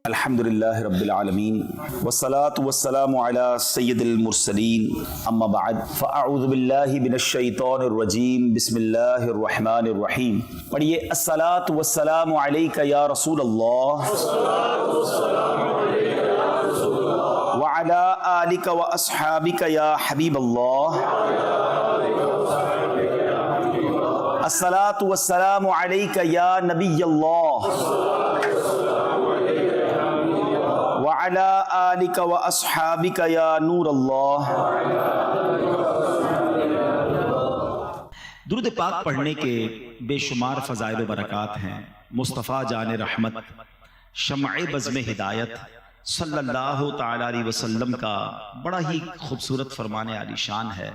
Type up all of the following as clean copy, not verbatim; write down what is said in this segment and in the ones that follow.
الحمدللہ رب العالمین والصلاة والسلام علی سید المرسلین اما بعد فاعوذ باللہ من الشیطان الرجیم بسم اللہ الرحمن الرحیم. پڑھیے الصلاة والسلام علیک یا رسول اللہ وعلی آلک و اصحابک یا حبیب اللہ. الصلاة والسلام علیک یا نبی اللہ وعلی آلک و اصحابک یا نور اللہ. درود پاک پڑھنے کے بے شمار فضائل و برکات ہیں. مصطفیٰ جان رحمت شمع بزم ہدایت صلی اللہ تعالی علیہ وسلم کا بڑا ہی خوبصورت فرمان عالی شان ہے.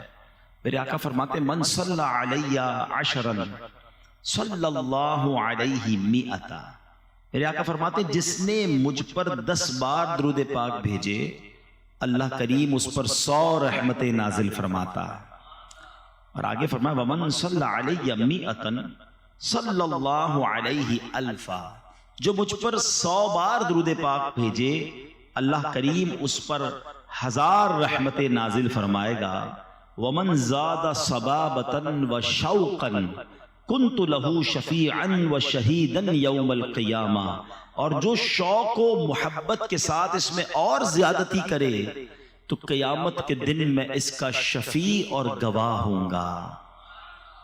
میرے آقا فرماتے من صلی علی عشرا صلی اللہ علیہ مئتا. میرے آقا فرماتے جس نے مجھ پر 10 بار درود پاک بھیجے اللہ کریم اس پر 100 رحمت نازل فرماتا. اور آگے فرمایا ومن صلی علی مئتا صلی اللہ علیہ الفا. جو مجھ پر 100 بار درود پاک بھیجے اللہ کریم اس پر 1000 رحمت نازل فرمائے گا. ومن زاد صبابتا و شوقا کنت لہو شفیعا و شہیدا یوم القیامہ. اور جو شوق و محبت کے ساتھ اس میں اور زیادتی کرے تو قیامت کے دن میں اس کا شفیع اور گواہ ہوں گا.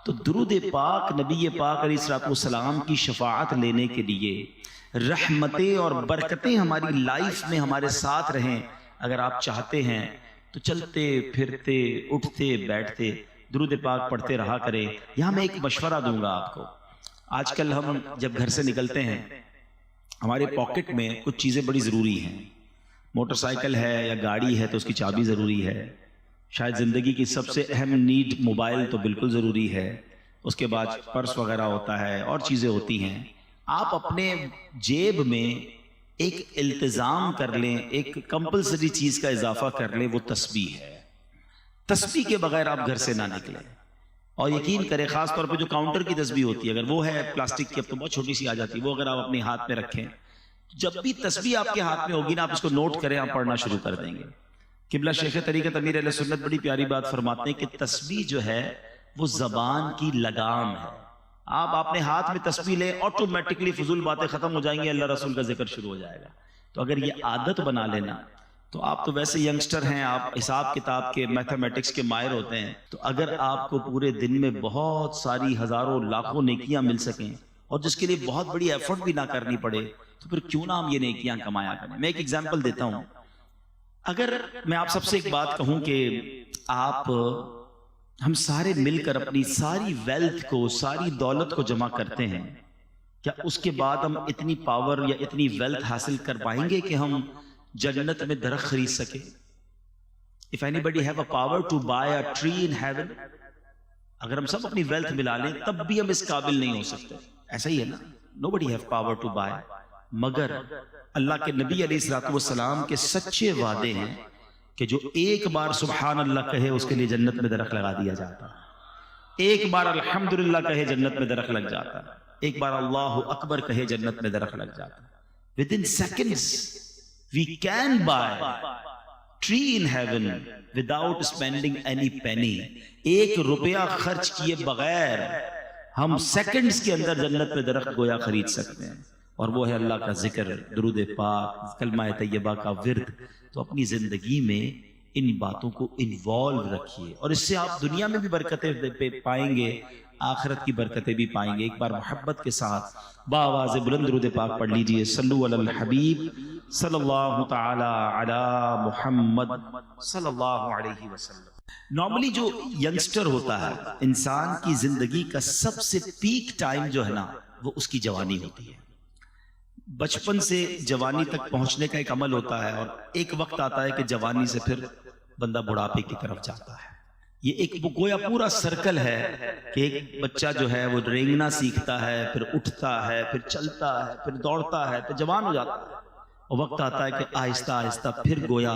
تو درود پاک نبی پاک علیہ الصلوۃ والسلام کی شفاعت لینے کے لیے رحمتیں اور برکتیں ہماری لائف میں ہمارے ساتھ رہیں. اگر آپ چاہتے ہیں تو چلتے پھرتے اٹھتے بیٹھتے درود پاک پڑھتے رہا کریں. یہاں میں ایک مشورہ دوں گا آپ کو. آج کل ہم جب گھر سے نکلتے ہیں ہمارے پاکٹ میں کچھ چیزیں بڑی ضروری ہیں. موٹر سائیکل ہے یا گاڑی ہے تو اس کی چابی ضروری ہے. شاید زندگی کی سب سے اہم نیڈ موبائل تو بالکل ضروری ہے. اس کے بعد پرس وغیرہ ہوتا ہے اور چیزیں ہوتی ہیں. آپ اپنے جیب میں ایک التزام کر لیں, ایک کمپلسری چیز کا اضافہ کر لیں, وہ تسبیح ہے. تسبیح کے بغیر آپ گھر سے نہ نکلیں. اور یقین کریں خاص طور پہ جو کاؤنٹر کی تسبیح ہوتی ہے اگر وہ ہے پلاسٹک کی, اب تو بہت چھوٹی سی آ جاتی ہے, وہ اگر آپ اپنے ہاتھ میں رکھیں جب بھی تسبیح آپ کے ہاتھ میں ہوگی نا آپ اس کو نوٹ کریں, آپ پڑھنا شروع کر دیں گے. قبلہ شیخ طریقت امیر اہل سنت بڑی پیاری بات فرماتے ہیں کہ تسبیح جو ہے وہ زبان کی لگام ہے. آپ اپنے ہاتھ میں تسبیح لیں آٹومیٹکلی فضول باتیں ختم ہو جائیں گی, اللہ رسول کا ذکر شروع ہو جائے گا. تو اگر یہ عادت بنا لینا تو آپ تو ویسے ینگسٹر ہیں, آپ حساب کتاب کے میتھمیٹکس کے ماہر ہوتے ہیں, تو اگر آپ کو پورے دن میں بہت ساری ہزاروں لاکھوں نیکیاں مل سکیں اور جس کے لیے بہت بڑی ایفرٹ بھی نہ کرنی پڑے تو پھر کیوں نہ ہم یہ نیکیاں کمایا کریں. میں ایک ایگزامپل دیتا ہوں. اگر میں آپ سب سے ایک بات کہوں کہ آپ ہم سارے مل کر اپنی ساری ویلتھ کو, ساری دولت کو جمع کرتے ہیں, کیا اس کے بعد ہم اتنی پاور یا اتنی ویلتھ حاصل کر پائیں گے کہ ہم جنت میں درخت خرید سکے؟ If anybody have a power to buy a tree in heaven, اگر ہم سب اپنی ویلتھ ملا لیں تب بھی ہم اس قابل نہیں ہو سکتے. ایسا ہی ہے نا, nobody have power to buy. مگر اللہ کے نبی علیہ الصلوۃ والسلام کے سچے وعدے ہیں کہ جو ایک بار سبحان اللہ کہے اس کے لیے جنت میں درخت لگا دیا جاتا ہے. ایک بار الحمدللہ کہے جنت میں درخت لگ جاتا ہے. ایک بار اللہ اکبر کہے جنت میں درخت لگ جاتا ہے. Within seconds we can buy tree in heaven without spending any penny. 1 روپیہ خرچ کیے بغیر ہم سیکنڈز کے اندر جنت میں درخت گویا خرید سکتے ہیں. اور وہ ہے اللہ کا ذکر, درود پاک, کلمہ طیبہ کا ورد. تو اپنی زندگی میں ان باتوں کو انوالو رکھیے اور اس سے آپ دنیا میں بھی برکتیں پائیں گے, آخرت کی برکتیں بھی پائیں گے. ایک بار محبت کے ساتھ باواز بلند درود پاک پڑھ لیجئے. صلو علی الحبیب صلی اللہ تعالی علی محمد صلی اللہ علیہ وسلم. نارملی جو ینگسٹر ہوتا ہے انسان کی زندگی کا سب سے پیک ٹائم جو ہے نا وہ اس کی جوانی ہوتی ہے. بچپن سے جوانی تک پہنچنے کا ایک عمل ہوتا ہے اور ایک وقت آتا ہے کہ جوانی سے پھر بندہ بڑھاپے کی طرف جاتا ہے. یہ ایک گویا پورا سرکل ہے کہ ایک بچہ جو ہے وہ رینگنا سیکھتا ہے, پھر اٹھتا ہے, پھر چلتا ہے, پھر دوڑتا ہے, پھر جوان ہو جاتا ہے. اور وقت آتا ہے کہ آہستہ آہستہ پھر گویا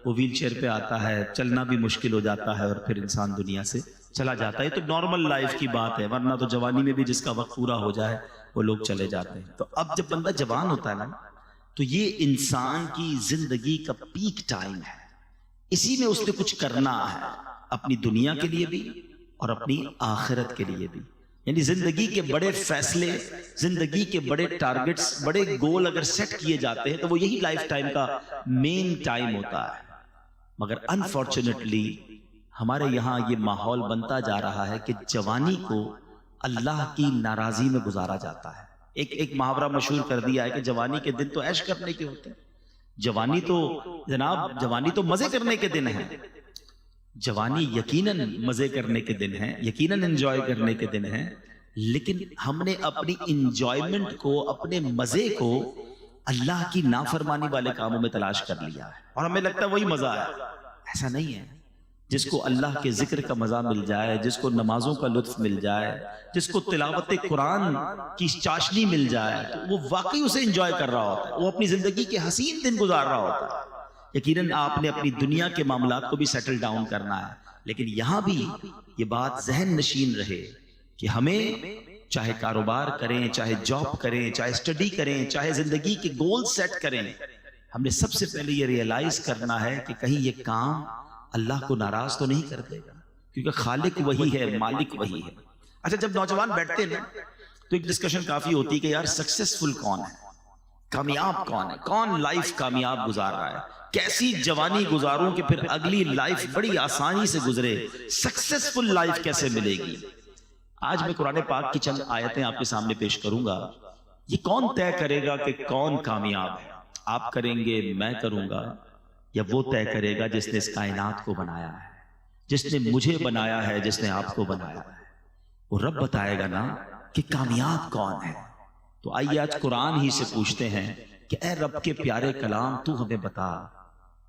وہ ویل چیئر پہ آتا ہے, چلنا بھی مشکل ہو جاتا ہے اور پھر انسان دنیا سے چلا جاتا ہے. یہ تو نارمل لائف کی بات ہے, ورنہ تو جوانی میں بھی جس کا وقت پورا ہو جائے وہ لوگ چلے جاتے ہیں. تو اب جب بندہ جوان ہوتا ہے نا تو یہ انسان کی زندگی کا پیک ٹائم ہے، اسی میں اس نے کچھ کرنا ہے، اپنی دنیا کے لیے بھی اور اپنی آخرت کے لیے بھی۔ یعنی زندگی کے بڑے فیصلے، زندگی کے بڑے ٹارگٹس، بڑے گول اگر سیٹ کیے جاتے ہیں تو وہ یہی لائف ٹائم کا مین ٹائم ہوتا ہے۔ مگر انفارچونیٹلی ہمارے یہاں یہ ماحول بنتا جا رہا ہے کہ جوانی کو اللہ کی ناراضی میں گزارا جاتا ہے۔ ایک محاورہ مشہور کر دیا ہے کہ جوانی کے دن تو عیش کرنے کے ہوتے ہیں، جوانی تو جناب جوانی تو مزے کرنے کے دن ہیں، جوانی یقیناً مزے کرنے کے دن ہیں، یقیناً انجوائے کرنے کے دن ہیں، لیکن ہم نے اپنی انجوائمنٹ کو، اپنے مزے کو اللہ کی نافرمانی والے کاموں میں تلاش کر لیا ہے، اور ہمیں لگتا ہے وہی مزہ ہے۔ ایسا نہیں ہے۔ جس کو اللہ کے ذکر کا مزہ مل جائے، جس کو نمازوں کا لطف مل جائے، جس کو تلاوت قرآن کی چاشنی مل جائے، تو وہ واقعی اسے انجوائے کر رہا ہوتا ہے، وہ اپنی زندگی کے حسین دن گزار رہا ہوتا ہے۔ یقیناً آپ نے اپنی دنیا کے معاملات کو بھی سیٹل ڈاؤن کرنا ہے، لیکن یہاں بھی یہ بات ذہن نشین رہے کہ ہمیں چاہے کاروبار کریں، چاہے جاب کریں، چاہے اسٹڈی کریں، چاہے زندگی کے گول سیٹ کریں، ہم نے سب سے پہلے یہ ریئلائز کرنا ہے کہ کہیں یہ کام اللہ کو ناراض تو نہیں کر دے گا، کیونکہ خالق وہی ہے، مالک وہی ہے۔ اچھا، جب نوجوان بیٹھتے ہیں تو ایک ڈسکشن کافی ہوتی ہے کہ یار سکسیسفل کون ہے، کامیاب کون ہے، کون لائف کامیاب گزار رہا ہے، کیسی جوانی گزاروں کہ پھر اگلی لائف بڑی آسانی سے گزرے، سکسیسفل لائف کیسے ملے گی۔ آج میں قرآن پاک کی چند آیتیں آپ کے سامنے پیش کروں گا۔ یہ کون طے کرے گا کہ کون کامیاب ہے؟ آپ کریں گے، میں کروں گا، یا وہ طے کرے گا جس نے اس کائنات کو بنایا ہے، جس نے مجھے بنایا ہے، جس نے آپ کو بنایا ہے؟ وہ رب بتائے گا نا کہ کامیاب کون ہے۔ تو آئیے آج قرآن ہی سے پوچھتے ہیں کہ اے رب کے پیارے کلام، تو ہمیں بتا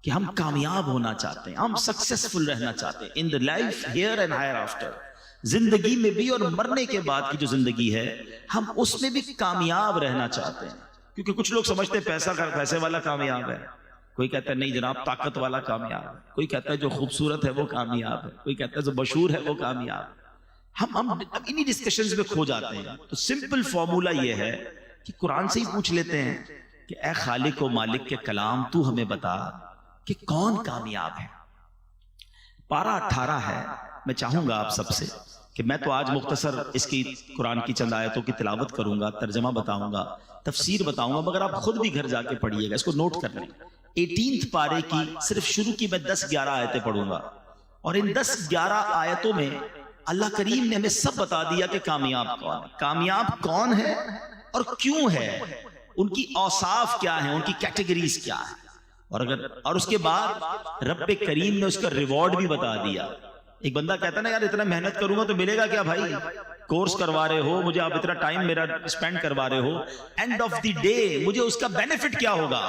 کہ ہم کامیاب ہونا چاہتے ہیں، ہم سکسیسفل رہنا چاہتے ہیں in the life here and ہائر آفٹر، زندگی میں بھی اور مرنے کے بعد کی جو زندگی ہے ہم اس میں بھی کامیاب رہنا چاہتے ہیں۔ کیونکہ کچھ لوگ سمجھتے ہیں پیسے والا کامیاب ہے، کوئی کہتا ہے نہیں جناب طاقت والا کامیاب ہے، کوئی کہتا ہے جو خوبصورت ہے وہ کامیاب ہے، کوئی کہتا ہے جو مشہور ہے وہ کامیاب ہے۔ ہم انہی ڈسکشنز میں کھو جاتے ہیں۔ تو سمپل فارمولا یہ ہے کہ قرآن سے ہی پوچھ لیتے ہیں کہ اے خالق و مالک کے کلام، تو ہمیں بتا کہ کون کامیاب ہے۔ پارہ 18 ہے۔ میں چاہوں گا آپ سب سے کہ میں تو آج مختصر اس کی قرآن کی چند آیتوں کی تلاوت کروں گا، ترجمہ بتاؤں گا، تفسیر بتاؤں گا، مگر آپ خود بھی گھر جا کے پڑھیے گا، اس کو نوٹ کر لیں۔ 18 پارے کی صرف شروع کی میں 10-11 آیتیں پڑھوں گا، اور ان 10-11 آیتوں میں اللہ کریم نے ہمیں سب بتا دیا کہ کامیاب کون ہے، کامیاب کون ہے اور کیوں ہے، ان کی اوصاف کیا ہیں، ان کی کیٹیگریز کیا ہیں، اور اس کے بعد رب کریم نے اس کا ریوارڈ بھی بتا دیا۔ ایک بندہ کہتا ہے نا یار اتنا محنت کروں گا تو ملے گا کیا بھائی، کورس کروا رہے ہو مجھے، آپ اتنا ٹائم میرا اسپینڈ کروا رہے ہو، اینڈ آف دی ڈے مجھے اس کا بینیفٹ کیا ہوگا۔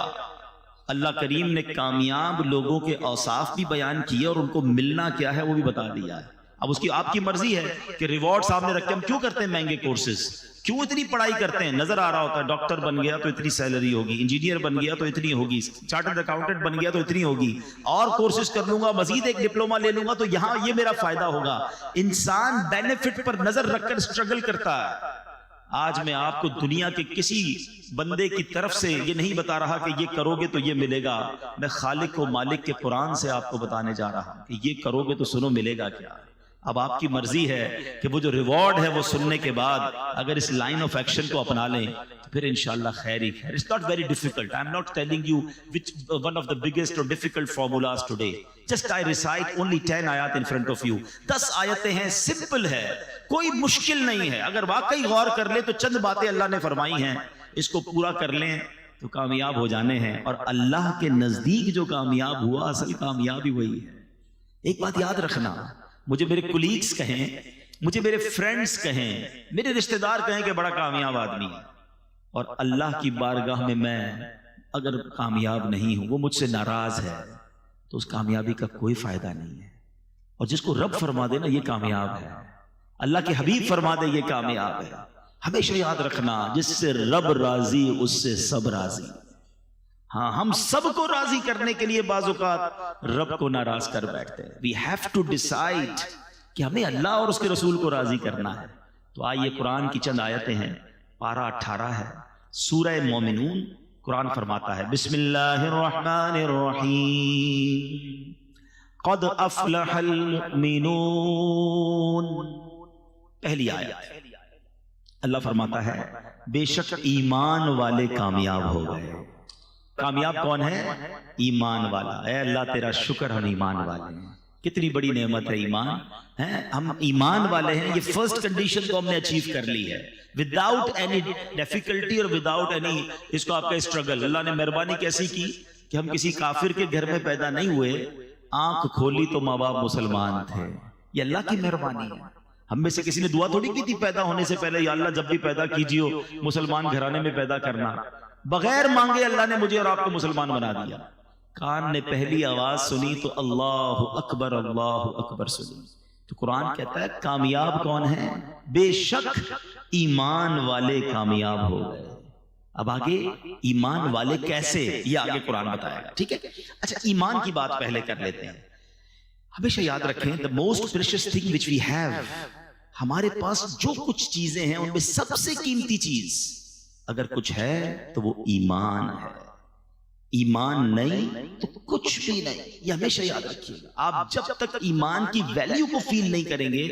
اللہ کریم نے کامیاب لوگوں کے اوصاف بھی بیان کیے اور ان کو ملنا کیا ہے وہ بھی بتا دیا ہے۔ اب اس کی آپ کی مرضی ہے کہ ریوارڈ سامنے رکھ کے ہم کیوں کرتے ہیں مہنگے کورسز، کیوں اتنی پڑھائی کرتے ہیں؟ نظر آ رہا ہوتا ہے ڈاکٹر بن گیا تو اتنی سیلری ہوگی، انجینئر بن گیا تو اتنی ہوگی، چارٹرڈ اکاؤنٹنٹ بن گیا تو اتنی ہوگی، اور کورسز کر لوں گا، مزید ایک ڈپلوما لے لوں گا تو یہاں یہ میرا فائدہ ہوگا۔ انسان بینیفٹ پر نظر رکھ کر اسٹرگل کرتا ہے۔ آج میں آپ کو دنیا کے کسی بندے کی طرف سے یہ نہیں بتا رہا کہ یہ کرو گے تو یہ ملے گا، میں خالق و مالک کے قرآن سے آپ کو بتانے جا رہا ہوں کہ یہ کرو گے تو سنو ملے گا کیا۔ اب آپ کی مرضی ہے کہ وہ جو ریوارڈ ہے وہ سننے کے بعد اگر اس لائن آف ایکشن کو اپنا لیں تو پھر انشاءاللہ خیر ہی خیر۔ It's not very difficult. I'm not telling you which one of the biggest or difficult formulas today. Just I recite only 10 آیات in front of you. 10 آیتیں ہیں، سمپل ہے، کوئی مشکل نہیں ہے۔ اگر واقعی غور کر لیں تو چند باتیں اللہ نے فرمائی ہیں، اس کو پورا کر لیں تو کامیاب ہو جانے ہیں، اور اللہ کے نزدیک جو کامیاب ہوا اصل کامیابی وہی ہے۔ ایک بات یاد رکھنا، مجھے میرے کولیگز کہیں، مجھے میرے فرینڈز کہیں، میرے رشتہ دار کہیں کہ بڑا کامیاب آدمی ہے، اور اللہ کی بارگاہ میں اگر کامیاب نہیں ہوں، وہ مجھ سے ناراض ہے، تو اس کامیابی کا کوئی فائدہ نہیں ہے۔ اور جس کو رب فرما دے نا یہ کامیاب ہے، اللہ کے حبیب فرما دے یہ کامیاب ہے۔ ہمیشہ یاد رکھنا، جس سے رب راضی اس سے سب راضی۔ ہاں، ہم سب کو راضی کرنے کے لیے بعض اوقات رب کو ناراض کر بیٹھتے ہیں۔ We have to decide کہ ہمیں اللہ اور اس کے رسول کو راضی کرنا ہے۔ تو آئیے قرآن کی چند آیتیں ہیں، پارہ 18 ہے، سورہ مومنون، قرآن فرماتا ہے بسم اللہ الرحمن الرحیم قد افلح المؤمنون، پہلی آیت اللہ فرماتا ہے بے شک ایمان والے کامیاب ہو گئے۔ کامیاب کون ہے؟ ایمان والا۔ اے اللہ تیرا شکر ہم ایمان والے ہیں، کتنی بڑی نعمت ہے ایمان، ہم ایمان والے ہیں، یہ فرسٹ کنڈیشن کو ہم نے اچیو کر لی ہے وداؤٹ اینی ڈیفیکلٹی اور وداؤٹ اینی اس کو آپ کا اسٹرگل۔ اللہ نے مہربانی کیسی کی کہ ہم کسی کافر کے گھر میں پیدا نہیں ہوئے، آنکھ کھولی تو ماں باپ مسلمان تھے، یہ اللہ کی مہربانی ہے۔ ہم میں سے کسی نے دعا تھوڑی کی تھی پیدا ہونے سے پہلے یا اللہ جب بھی پیدا کیجیے مسلمان گھرانے میں پیدا کرنا، بغیر مانگے اللہ نے مجھے اور آپ کو مسلمان بنا دیا۔ کان نے پہلی آواز سنی تو اللہ اکبر سنی۔ تو قرآن کہتا ہے کامیاب کون ہے؟ بے شک ایمان والے کامیاب ہو گئے۔ اب آگے ایمان والے کیسے، یہ آگے قرآن بتائے گا، ٹھیک ہے؟ اچھا ایمان کی بات پہلے کر لیتے ہیں۔ ہمیشہ یاد رکھیں the most precious thing which we have، ہمارے پاس جو کچھ چیزیں ہیں ان میں سب سے قیمتی چیز اگر کچھ ہے تو وہ ایمان ہے۔ ایمان نہیں تو کچھ بھی نہیں، یہ ہمیشہ یاد رکھیے گا۔ آپ جب تک ایمان کی ویلیو کو فیل نہیں کریں گے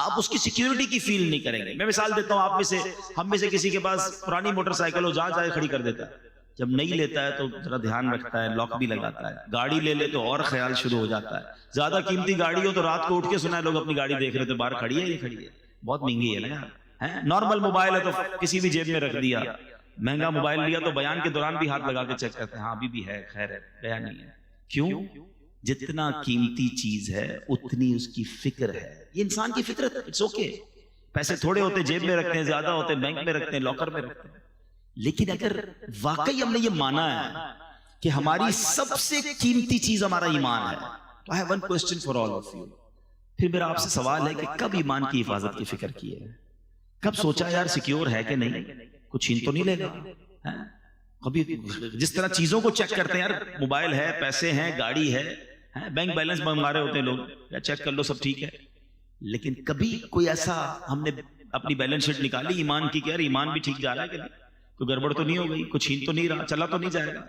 آپ اس کی سیکیورٹی کی فیل نہیں کریں گے۔ میں مثال دیتا ہوں، آپ میں سے ہم میں سے کسی کے پاس پرانی موٹر سائیکل ہو، جہاں چاہے کھڑی کر دیتا ہے، جب نہیں لیتا ہے تو ذرا دھیان رکھتا ہے، لاک بھی لگاتا ہے۔ گاڑی لے لے تو اور خیال شروع ہو جاتا ہے، زیادہ قیمتی گاڑی ہو تو رات کو اٹھ کے سنا ہے لوگ اپنی گاڑی دیکھ رہے تھے باہر کھڑی ہے یہ کھڑی ہے، بہت مہنگی ہے نا یار۔ نارمل موبائل ہے تو کسی بھی جیب میں رکھ دیا، مہنگا موبائل لیا تو بیان کے دوران بھی ہاتھ لگا کے چیک کرتے ہیں، ہاں ابھی بھی ہے، خیر ہے، گیا نہیں ہے۔ کیوں؟ جتنا قیمتی چیز ہے اتنی اس کی فکر ہے، یہ انسان کی فطرت ہے۔ اٹس اوکے، پیسے تھوڑے ہوتے جیب میں رکھتے ہیں، زیادہ ہوتے بینک میں رکھتے ہیں، لاکر میں رکھتے ہیں، لیکن اگر واقعی ہم نے یہ مانا ہے کہ ہماری سب سے قیمتی چیز ہمارا ایمان ہے، تو I have one question for all of you۔ پھر میرا آپ سے سوال ہے کہ کب ایمان کی حفاظت کی فکر کی ہے؟ کب سوچا یار سیکیور ہے کہ نہیں، کچھ چھین تو نہیں لے گا؟ کبھی جس طرح چیزوں کو چیک کرتے ہیں، یار موبائل ہے، پیسے ہیں، گاڑی ہے، بینک بیلنس منگا رہے ہوتے ہیں لوگ، یا چیک کر لو سب ٹھیک ہے، لیکن کبھی کوئی ایسا ہم نے اپنی بیلنس شیٹ نکالی ایمان کی کہ یار ایمان بھی ٹھیک جا رہا ہے کہ نہیں، کوئی گڑبڑ تو نہیں ہو گئی، کچھ چھین تو نہیں رہا، چلا تو نہیں جائے گا؟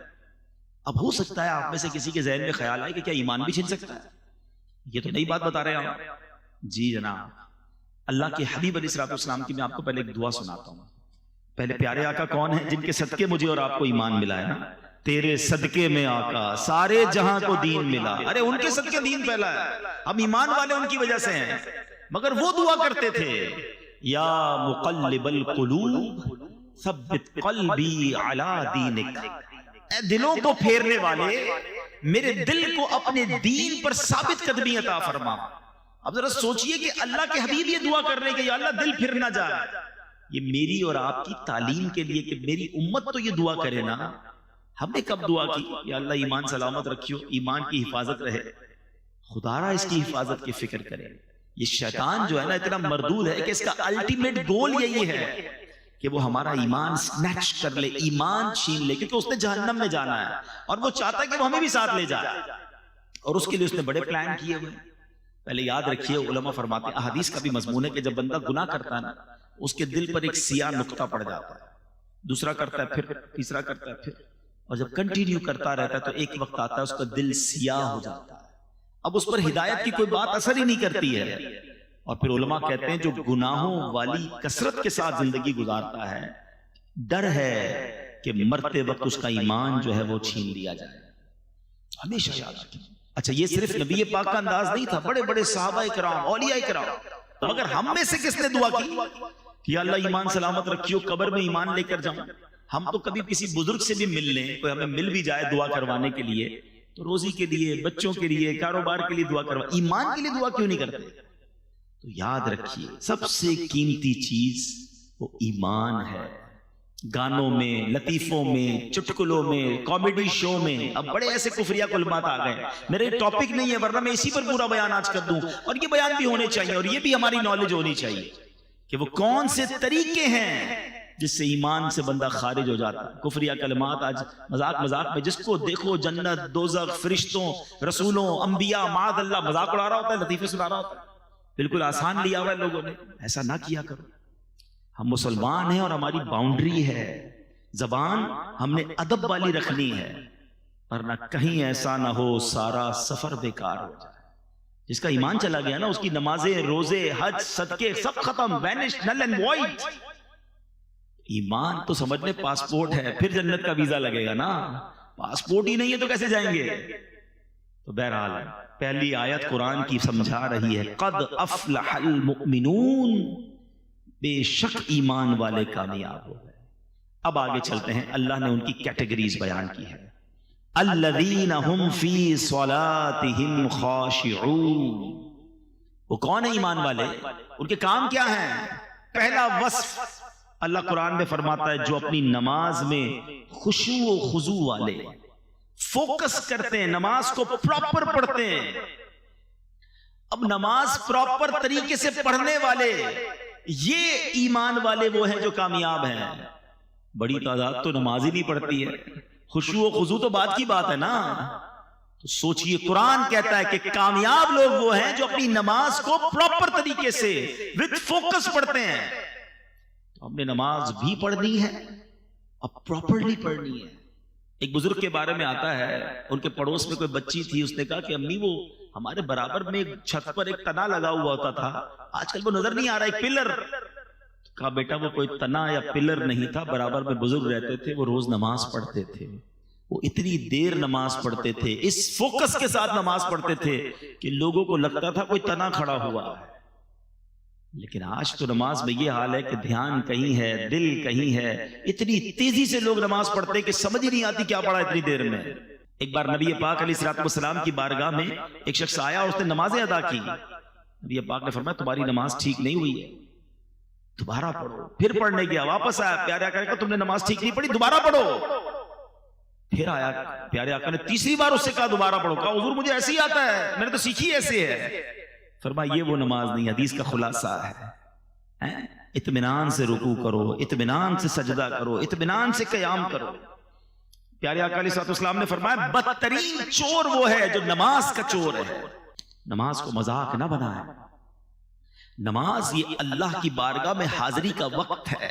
اب ہو سکتا ہے آپ میں سے کسی کے ذہن میں خیال آئے کہ کیا ایمان بھی چھین سکتا ہے؟ یہ تو نئی بات بتا رہے ہیں آپ۔ جی جناب، اللہ کے حبیب علیہ السلام کی میں آپ کو پہلے ایک دعا سناتا ہوں۔ پہلے پیارے آقا کون ہیں؟ جن کے صدقے مجھے اور آپ کو ایمان ملا ہے نا۔ تیرے صدقے میں آقا سارے جہاں کو دین ملا۔ ارے ان کے صدقے دین پھیلا ہے، ہم ایمان والے ان کی وجہ سے ہیں۔ مگر وہ دعا کرتے تھے، یا مقلب القلوب ثبت قلبی علی دینک، اے دلوں کو پھیرنے والے میرے دل کو اپنے دین پر ثابت قدمی عطا فرما۔ اب ذرا سوچئے کہ اللہ کے حبیب یہ دعا کر رہے ہیں کہ یا اللہ دل پھر نہ جائے۔ یہ میری اور آپ کی تعلیم کے لیے کہ میری امت تو یہ دعا کرے نا۔ ہم نے کب دعا کی یا اللہ ایمان سلامت رکھیو، ایمان کی حفاظت رہے، خدا را اس کی حفاظت کی فکر کرے۔ یہ شیطان جو ہے نا اتنا مردود ہے کہ اس کا الٹیمیٹ گول یہی ہے کہ وہ ہمارا ایمان سنیچ کر لے، ایمان چھین لے، کیونکہ اس نے جہنم میں جانا ہے اور وہ چاہتا ہے کہ وہ ہمیں بھی ساتھ لے جائے، اور اس کے لیے اس نے بڑے پلان کیے ہوئے۔ پہلے یاد رکھیے، علماء فرماتے ہیں، احادیث کا بھی مضمون ہے کہ جب بندہ گناہ کرتا ہے نا اس کے دل پر ایک سیاہ نقطہ پڑ جاتا ہے، دوسرا کرتا ہے، پھر تیسرا کرتا ہے، پھر، اور جب کنٹینیو کرتا رہتا ہے تو ایک وقت آتا ہے اس کا دل سیاہ ہو جاتا ہے، اب اس پر ہدایت کی کوئی بات اثر ہی نہیں کرتی ہے۔ اور پھر علماء کہتے ہیں جو گناہوں والی کثرت کے ساتھ زندگی گزارتا ہے، ڈر ہے کہ مرتے وقت اس کا ایمان جو ہے وہ چھین لیا جائے۔ ہمیشہ یاد رکھیں۔ اچھا یہ صرف نبی پاک کا انداز نہیں تھا، بڑے بڑے صحابہ کرام، اولیاء کرام، مگر ہم میں سے کس نے دعا کی کہ اللہ ایمان سلامت رکھیو، قبر میں ایمان لے کر جاؤں؟ ہم تو کبھی کسی بزرگ سے بھی مل لیں، کوئی ہمیں مل بھی جائے دعا کروانے کے لیے، تو روزی کے لیے، بچوں کے لیے، کاروبار کے لیے دعا کروا، ایمان کے لیے دعا کیوں نہیں کرتے؟ تو یاد رکھیے سب سے قیمتی چیز وہ ایمان ہے۔ گانوں میں، لطیفوں میں، چٹکلوں میں، کامیڈی شو میں اب بڑے ایسے کفریہ کلمات آ گئے، میرے ٹاپک نہیں ہے ورنہ میں اسی پر پورا بیان آج کر دوں، اور یہ بیان بھی ہونے چاہیے اور یہ بھی ہماری نالج ہونی چاہیے کہ وہ کون سے طریقے ہیں جس سے ایمان سے بندہ خارج ہو جاتا ہے۔ کفریہ کلمات آج مذاق میں جس کو دیکھو جنت، دوزخ، فرشتوں، رسولوں، انبیاء، معاذ اللہ، مذاق اڑا رہا ہوتا ہے، لطیفے سنا رہا ہوتا ہے، بالکل آسان لیا ہوا ہے لوگوں نے۔ ایسا نہ کیا کرو، ہم مسلمان ہیں اور ہماری باؤنڈری ہے زبان ہم نے ادب والی رکھنی ہے، ورنہ کہیں ایسا نہ ہو سارا سفر بیکار ہو جائے۔ جس کا ایمان چلا گیا نا، اس کی نمازیں، روزے، حج، صدقے سب ختم، وینش، نل اینڈ وائڈ۔ ایمان تو سمجھ لیں پاسپورٹ ہے، پھر جنت کا ویزا لگے گا نا، پاسپورٹ ہی نہیں ہے تو کیسے جائیں گے؟ تو بہرحال پہلی آیت قرآن کی سمجھا رہی ہے قد افلح المؤمنون، بے شک ایمان والے کامیاب ہو گئے۔ اب آگے چلتے ہیں، اللہ نے ان کی کیٹیگریز بیان کی ہے۔ الذین هم فی صلاتهم خاشعون، وہ کون ہیں ایمان والے؟ ان کے کام کیا ہیں؟ پہلا وصف اللہ قرآن میں فرماتا ہے جو اپنی نماز میں خشوع و خضوع والے، فوکس کرتے ہیں، نماز کو پراپر پڑھتے ہیں۔ اب نماز پراپر طریقے سے پڑھنے والے، یہ ایمان والے وہ ہیں جو کامیاب ہیں۔ بڑی تعداد تو نماز ہی نہیں پڑھتی ہے، خشوع و خضوع تو بات کی بات ہے نا۔ تو سوچئے قرآن کہتا ہے کہ کامیاب لوگ وہ ہیں جو اپنی نماز کو پراپر طریقے سے وتھ فوکس پڑھتے ہیں۔ تو ہم نے نماز بھی پڑھنی ہے اور پراپرلی پڑھنی ہے۔ ایک بزرگ کے بارے میں آتا ہے، ان کے پڑوس میں کوئی بچی تھی، اس نے کہا کہ امی وہ ہمارے برابر میں چھت پر ایک تنا لگا ہوا ہوتا تھا، آج کل وہ نظر نہیں آ رہا، ایک پلر۔ کہا بیٹا وہ کوئی تنا یا پلر نہیں تھا، برابر میں بزرگ رہتے تھے، وہ روز نماز پڑھتے تھے، وہ اتنی دیر نماز پڑھتے تھے، اس فوکس کے ساتھ نماز پڑھتے تھے کہ لوگوں کو لگتا تھا کوئی تنا کھڑا ہوا ہے۔ لیکن آج تو نماز میں یہ حال ہے کہ دھیان کہیں ہے، دل کہیں ہے، اتنی تیزی سے لوگ نماز پڑھتے ہیں کہ سمجھ ہی نہیں آتی کیا پڑھا اتنی دیر میں۔ ایک بار نبی پاک علیہ الصلوۃ والسلام کی بارگاہ میں ایک شخص آیا اور اس نے نمازیں ادا کی۔ نبی پاک نے فرمایا تمہاری نماز ٹھیک نہیں ہوئی ہے، دوبارہ پڑھو۔ پھر پڑھنے گیا، واپس آیا، پیارے آقا نے کہا تم نے نماز ٹھیک نہیں پڑھی، دوبارہ پڑھو۔ پھر آیا پیارے آقا نے تیسری بار اس سے کہا دوبارہ پڑھو، کہا حضور مجھے ایسے ہی آتا ہے، میں نے تو سیکھی ایسے ہے۔ فرمایا یہ وہ نماز نہیں، حدیث کا خلاصہ ہے، اطمینان سے رکوع کرو، اطمینان سے سجدہ کرو، اطمینان سے قیام کرو۔ پیارے آقا علیہ الصلوۃ والسلام نے فرمایا بدترین چور وہ ہے جو نماز کا چور ہے۔ نماز کو مذاق نہ بنائیں، نماز یہ اللہ کی بارگاہ میں حاضری کا وقت ہے،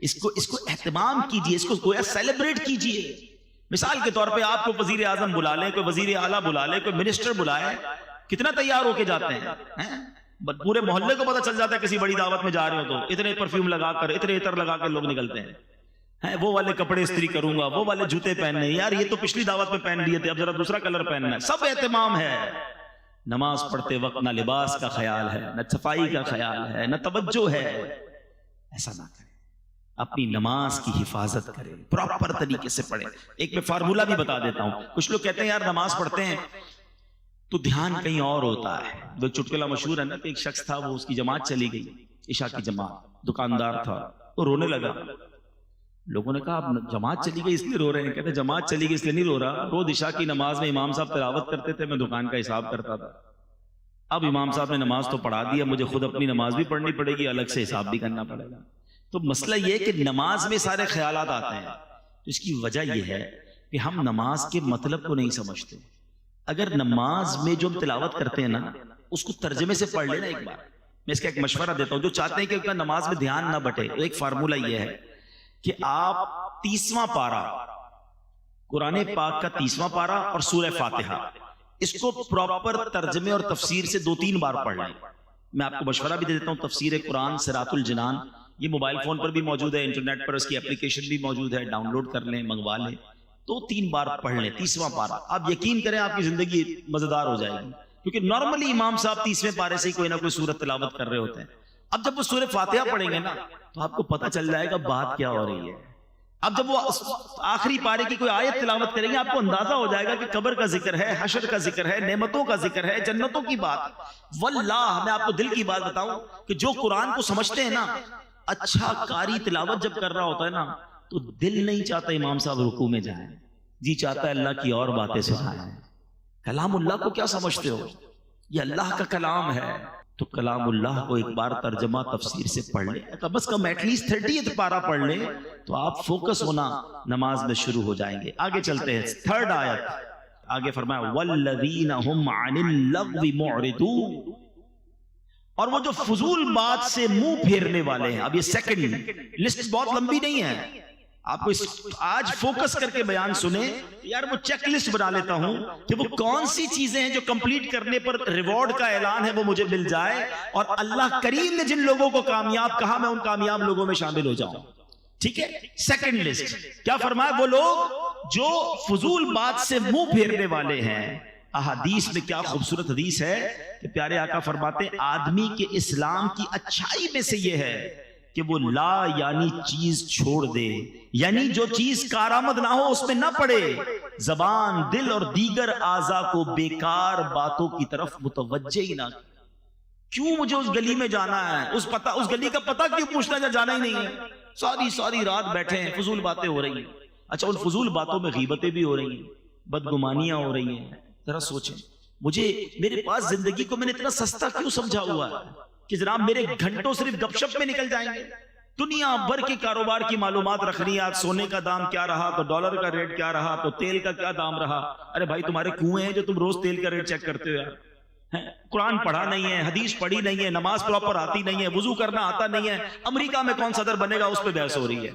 اس کو اہتمام کیجئے، اس کو گویا سیلیبریٹ کیجئے۔ مثال کے طور پہ آپ کو وزیر اعظم بلا لیں، کوئی وزیر اعلیٰ بلا لیں، کوئی منسٹر بلائے، کتنا تیار ہو کے جاتے ہیں، پورے محلے کو پتہ چل جاتا ہے کسی بڑی دعوت میں جا رہے ہو تو اتنے پرفیوم لگا کر، اتنے عطر لگا کر لوگ نکلتے ہیں، وہ والے کپڑے استری کروں گا، وہ والے جوتے پہننے، یار یہ تو پچھلی دعوت میں پہن لیے تھے، اب ذرا دوسرا کلر پہننا ہے، سب اہتمام ہے۔ نماز پڑھتے وقت نہ لباس کا خیال ہے، نہ صفائی کا خیال ہے، نہ توجہ ہے۔ ایسا نہ کریں، اپنی نماز کی حفاظت کریں، پراپر طریقے سے پڑھیں۔ ایک میں فارمولہ بھی بتا دیتا ہوں، کچھ لوگ کہتے ہیں یار نماز پڑھتے ہیں تو دھیان کہیں اور ہوتا ہے۔ وہ چٹکلا مشہور ہے نا کہ ایک شخص تھا، وہ اس کی جماعت چلی گئی، عشاء کی جماعت، دکاندار تھا، وہ رونے لگا۔ لوگوں نے کہا اب جماعت چلی گئی اس لیے رو رہے ہیں؟ کہتے جماعت چلی گئی اس لیے نہیں رو رہا، روز عشاء کی نماز میں امام صاحب تلاوت کرتے تھے، میں دکان کا حساب کرتا تھا، اب امام صاحب نے نماز تو پڑھا دیا، مجھے خود اپنی نماز بھی پڑھنی پڑے گی، الگ سے حساب بھی کرنا پڑے گا۔ تو مسئلہ یہ ہے کہ نماز میں سارے خیالات آتے ہیں، اس کی وجہ یہ ہے کہ ہم نماز کے مطلب کو نہیں سمجھتے۔ اگر نماز میں جو ہم تلاوت کرتے ہیں نا، اس کو ترجمے سے پڑھ لینا ایک بار۔ میں اس کا ایک مشورہ دیتا ہوں، جو چاہتے ہیں کہ نماز میں دھیان نہ بٹے، تو ایک فارمولہ یہ ہے کہ آپ 30واں پارہ، قرآن پاک کا 30واں پارہ اور سورہ فاتحہ، اس کو پراپر ترجمے اور تفسیر سے 2-3 بار پڑھ لیں۔ میں آپ کو مشورہ بھی دے دیتا ہوں، تفسیر قرآن صراط الجنان، یہ موبائل فون پر بھی موجود ہے، انٹرنیٹ پر اس کی اپلیکیشن بھی موجود ہے، ڈاؤن لوڈ کر لیں، منگوا لیں، 2-3 بار پڑھ لیں 30واں پارہ۔ آپ یقین کریں آپ کی زندگی مزیدار ہو جائے گی، کیونکہ نارملی امام صاحب 30ویں پارے سے کوئی نہ کوئی سورت تلاوت کر رہے ہوتے ہیں۔ اب جب وہ سورہ فاتحہ پڑھیں گے نا تو آپ کو پتہ چل جائے گا بات کیا ہو رہی ہے۔ اب جب وہ آخری پارے کی کوئی آیت تلاوت کریں گے، آپ کو اندازہ ہو جائے گا کہ قبر کا ذکر ہے، حشر کا ذکر ہے، نعمتوں کا ذکر ہے، جنتوں کی بات۔ واللہ میں آپ کو دل کی بات بتاؤں کہ جو قرآن کو سمجھتے ہیں نا، اچھا قاری تلاوت جب کر رہا ہوتا ہے نا تو دل نہیں چاہتا امام صاحب رکوع میں جائیں، جی چاہتا ہے اللہ کی اور باتیں سنائیں۔ کلام اللہ کو کیا سمجھتے ہو؟ یہ اللہ کا کلام ہے، تو کلام اللہ کو ایک بار ترجمہ تفسیر سے پڑھ لیں، کم از کم ایٹ لیسٹ 30 پارہ پڑھ لیں، تو آپ فوکس ہونا نماز میں شروع ہو جائیں گے۔ آگے چلتے ہیں، 3rd آیت آگے فرمایا والذین هم عن اللغو معرضون، اور وہ جو فضول بات سے منہ پھیرنے والے ہیں۔ اب یہ سیکنڈ لسٹ بہت لمبی نہیں ہے، آپ کو آج فوکس کر کے بیان سنیں یار، وہ چیک لسٹ بنا لیتا ہوں کہ وہ کون سی چیزیں ہیں جو کمپلیٹ کرنے پر ریوارڈ کا اعلان ہے وہ مجھے مل جائے، اور اللہ کریم نے جن لوگوں کو کامیاب کہا میں ان کامیاب لوگوں میں شامل ہو جاؤں. ٹھیک ہے. سیکنڈ لسٹ کیا فرمایا؟ وہ لوگ جو فضول بات سے منہ پھیرنے والے ہیں. احادیث میں کیا خوبصورت حدیث ہے کہ پیارے آقا فرماتے ہیں آدمی کے اسلام کی اچھائی میں سے یہ ہے کہ وہ لا یعنی چیز چھوڑ دے، یعنی جو چیز کارآمد نہ ہو اس میں نہ پڑے، زبان، دل اور دیگر اعضاء کو بیکار باتوں کی طرف متوجہ ہی نہ. کیوں مجھے اس گلی میں جانا ہے؟ اس گلی کا پتہ کیوں پوچھنا ہے؟ جانا ہی نہیں ہے. ساری رات بیٹھے ہیں، فضول باتیں ہو رہی ہیں. اچھا، ان فضول باتوں میں غیبتیں بھی ہو رہی ہیں، بدگمانیاں ہو رہی ہیں. ذرا سوچیں، میرے پاس زندگی کو میں نے اتنا سستا کیوں سمجھا ہوا ہے کہ جناب میرے گھنٹوں صرف گپ شپ میں نکل جائیں گے. دنیا بھر کے کاروبار کی معلومات رکھنی ہے. آج سونے کا دام کیا رہا، تو ڈالر کا ریٹ کیا رہا، تو تیل کا کیا دام رہا. ارے بھائی تمہارے کنویں ہیں جو تم روز تیل کا ریٹ چیک کرتے ہو یار. قرآن پڑھا نہیں ہے، حدیث پڑھی نہیں ہے، نماز پراپر آتی نہیں ہے، وضو کرنا آتا نہیں ہے، امریکہ میں کون صدر بنے گا اس پہ بحث ہو رہی ہے.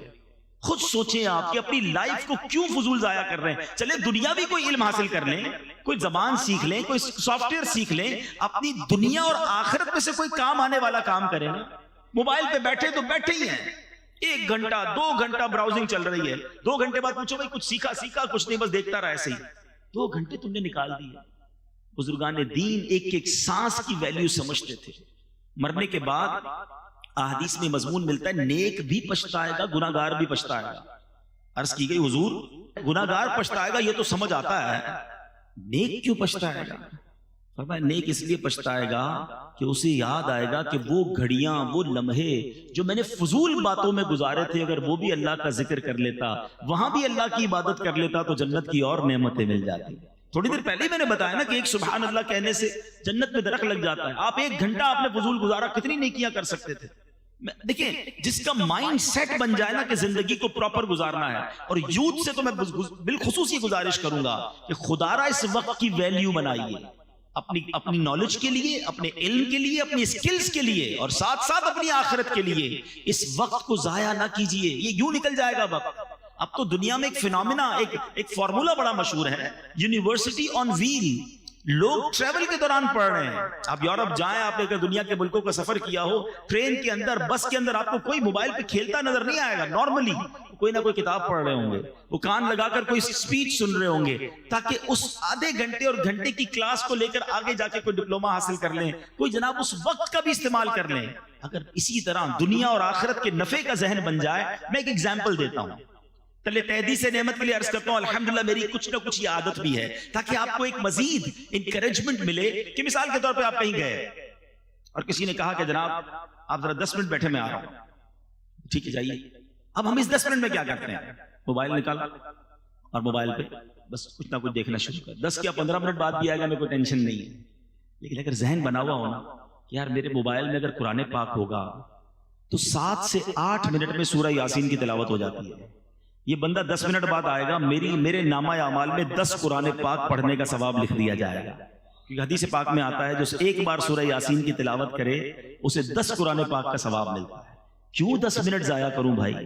خود سوچیں آپ کہ اپنی لائف کو کیوں فضول ضائع کر رہے ہیں. چلے دنیا بھی کوئی علم حاصل کر لیں، کوئی زبان سیکھ لیں، کوئی سافٹ ویئر سیکھ لیں، اپنی دنیا اور آخرت میں سے کوئی کام آنے والا کام کریں نا. موبائل پہ بیٹھے تو بیٹھے ہی ہیں، 1 گھنٹہ 2 گھنٹہ براؤزنگ چل رہی ہے. 2 گھنٹے بعد پوچھو بھائی کچھ سیکھا کچھ نہیں، بس دیکھتا رہا ایسے ہی. 2 گھنٹے تم نے نکال دیے. بزرگان دین ایک سانس کی ویلیو سمجھتے تھے. مرنے کے بعد احادیث میں مضمون ملتا ہے نیک بھی پچھتائے گا، گناہگار بھی پچھتائے گا. عرض کی گئی حضور گناہگار پچھتائے گا یہ تو سمجھ آتا ہے، نیک کیوں پچھتائے گا؟ فرمایا نیک اس لیے پچھتائے گا کہ اسے یاد آئے گا کہ وہ گھڑیاں، وہ لمحے جو میں نے فضول باتوں میں گزارے تھے، اگر وہ بھی اللہ کا ذکر کر لیتا، وہاں بھی اللہ کی عبادت کر لیتا تو جنت کی اور نعمتیں مل جاتی. تھوڑی دیر پہلے میں نے بتایا نا کہ ایک سبحان اللہ کہنے سے جنت میں درخت لگ جاتا ہے. آپ 1 گھنٹہ آپ نے فضول گزارا، کتنی نیکیاں کر سکتے تھے. دیکھیں جس کا مائنڈ سیٹ بن جائے نا کہ زندگی کو پراپر گزارنا ہے. اور یوتھ سے تو میں بالخصوص یہ گزارش کروں گا کہ خدا را اس وقت کی ویلیو بنائیے، اپنی نالج کے لیے، اپنے علم کے لیے، اپنی سکلز کے لیے، اور ساتھ ساتھ اپنی آخرت کے لیے. اس وقت کو ضائع نہ کیجئے، یہ یوں نکل جائے گا وقت. اب تو دنیا میں ایک فینومینا، ایک فارمولا بڑا مشہور ہے، یونیورسٹی آن ویل. لوگ ٹریول کے دوران پڑھ رہے ہیں. آپ یورپ جائیں، آپ نے اگر دنیا کے ملکوں کا سفر کیا ہو، ٹرین کے اندر، بس کے اندر، آپ کو کوئی موبائل پہ کھیلتا نظر نہیں آئے گا. نارملی کوئی نہ کوئی کتاب پڑھ رہے ہوں گے، وہ کان لگا کر کوئی سپیچ سن رہے ہوں گے، تاکہ اس آدھے گھنٹے اور گھنٹے کی کلاس کو لے کر آگے جا کے کوئی ڈپلوما حاصل کر لیں، کوئی جناب اس وقت کا بھی استعمال کر لیں. اگر اسی طرح دنیا اور آخرت کے نفع کا ذہن بن جائے. میں ایک ایگزامپل دیتا ہوں، تلے تحدیث نعمت کے لیے عرض کرتا ہوں الحمدللہ میری کچھ نہ کچھ یہ عادت بھی ہے تاکہ آپ کو ایک مزید انکریجمنٹ ملے. کہ مثال کے طور پہ آپ کہیں گئے اور کسی نے کہا کہ جناب آپ ذرا 10 منٹ بیٹھے میں آ رہا ہوں. ٹھیک ہے جائیے. اب ہم اس 10 منٹ میں کیا کرتے ہیں؟ موبائل نکالا اور موبائل پہ بس کچھ نہ کچھ دیکھنا شروع کر. 10 یا 15 منٹ بعد بھی آئے گا، میں کوئی ٹینشن نہیں ہے. لیکن اگر ذہن بنا ہوا ہونا کہ یار میرے موبائل میں اگر قرآن پاک ہوگا تو 7 سے 8 منٹ میں سورہ یاسین کی تلاوت ہو جاتی ہے. یہ بندہ 10 منٹ بعد آئے گا، میرے نامہ اعمال میں 10 قرآن پاک پڑھنے کا ثواب لکھ دیا جائے گا. کیونکہ حدیث پاک میں آتا ہے جو ایک بار سورہ یاسین کی تلاوت کرے اسے 10 قرآن پاک کا ثواب ملتا ہے. کیوں 10 منٹ ضائع کروں بھائی؟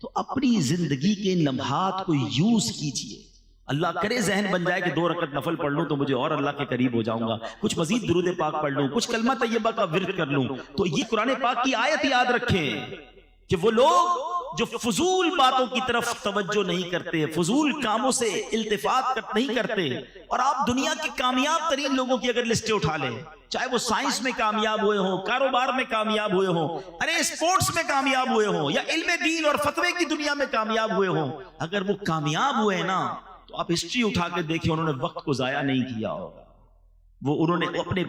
تو اپنی زندگی کے لمحات کو یوز کیجئے. اللہ کرے ذہن بن جائے کہ 2 رکعت نفل پڑھ لوں تو مجھے اور اللہ کے قریب ہو جاؤں گا، کچھ مزید درود پاک پڑھ لوں، کچھ کلمہ طیبہ کا ورد کر لوں. تو یہ قرآن پاک کی آیت یاد رکھیں کہ وہ لوگ جو فضول باتوں کی طرف توجہ نہیں کرتے، فضول کاموں سے التفات نہیں کرتے. اور آپ دنیا کے کامیاب ترین لوگوں کی اگر لسٹیں اٹھا لیں، چاہے وہ سائنس میں کامیاب ہوئے ہوں، کاروبار میں کامیاب ہوئے ہوں، ارے اسپورٹس میں کامیاب ہوئے ہوں، یا علم دین اور فتوے کی دنیا میں کامیاب ہوئے ہوں، اگر وہ کامیاب ہوئے نا تو آپ ہسٹری اٹھا کے دیکھیں انہوں نے وقت کو ضائع نہیں کیا ہوگا. انہوں نے اپنے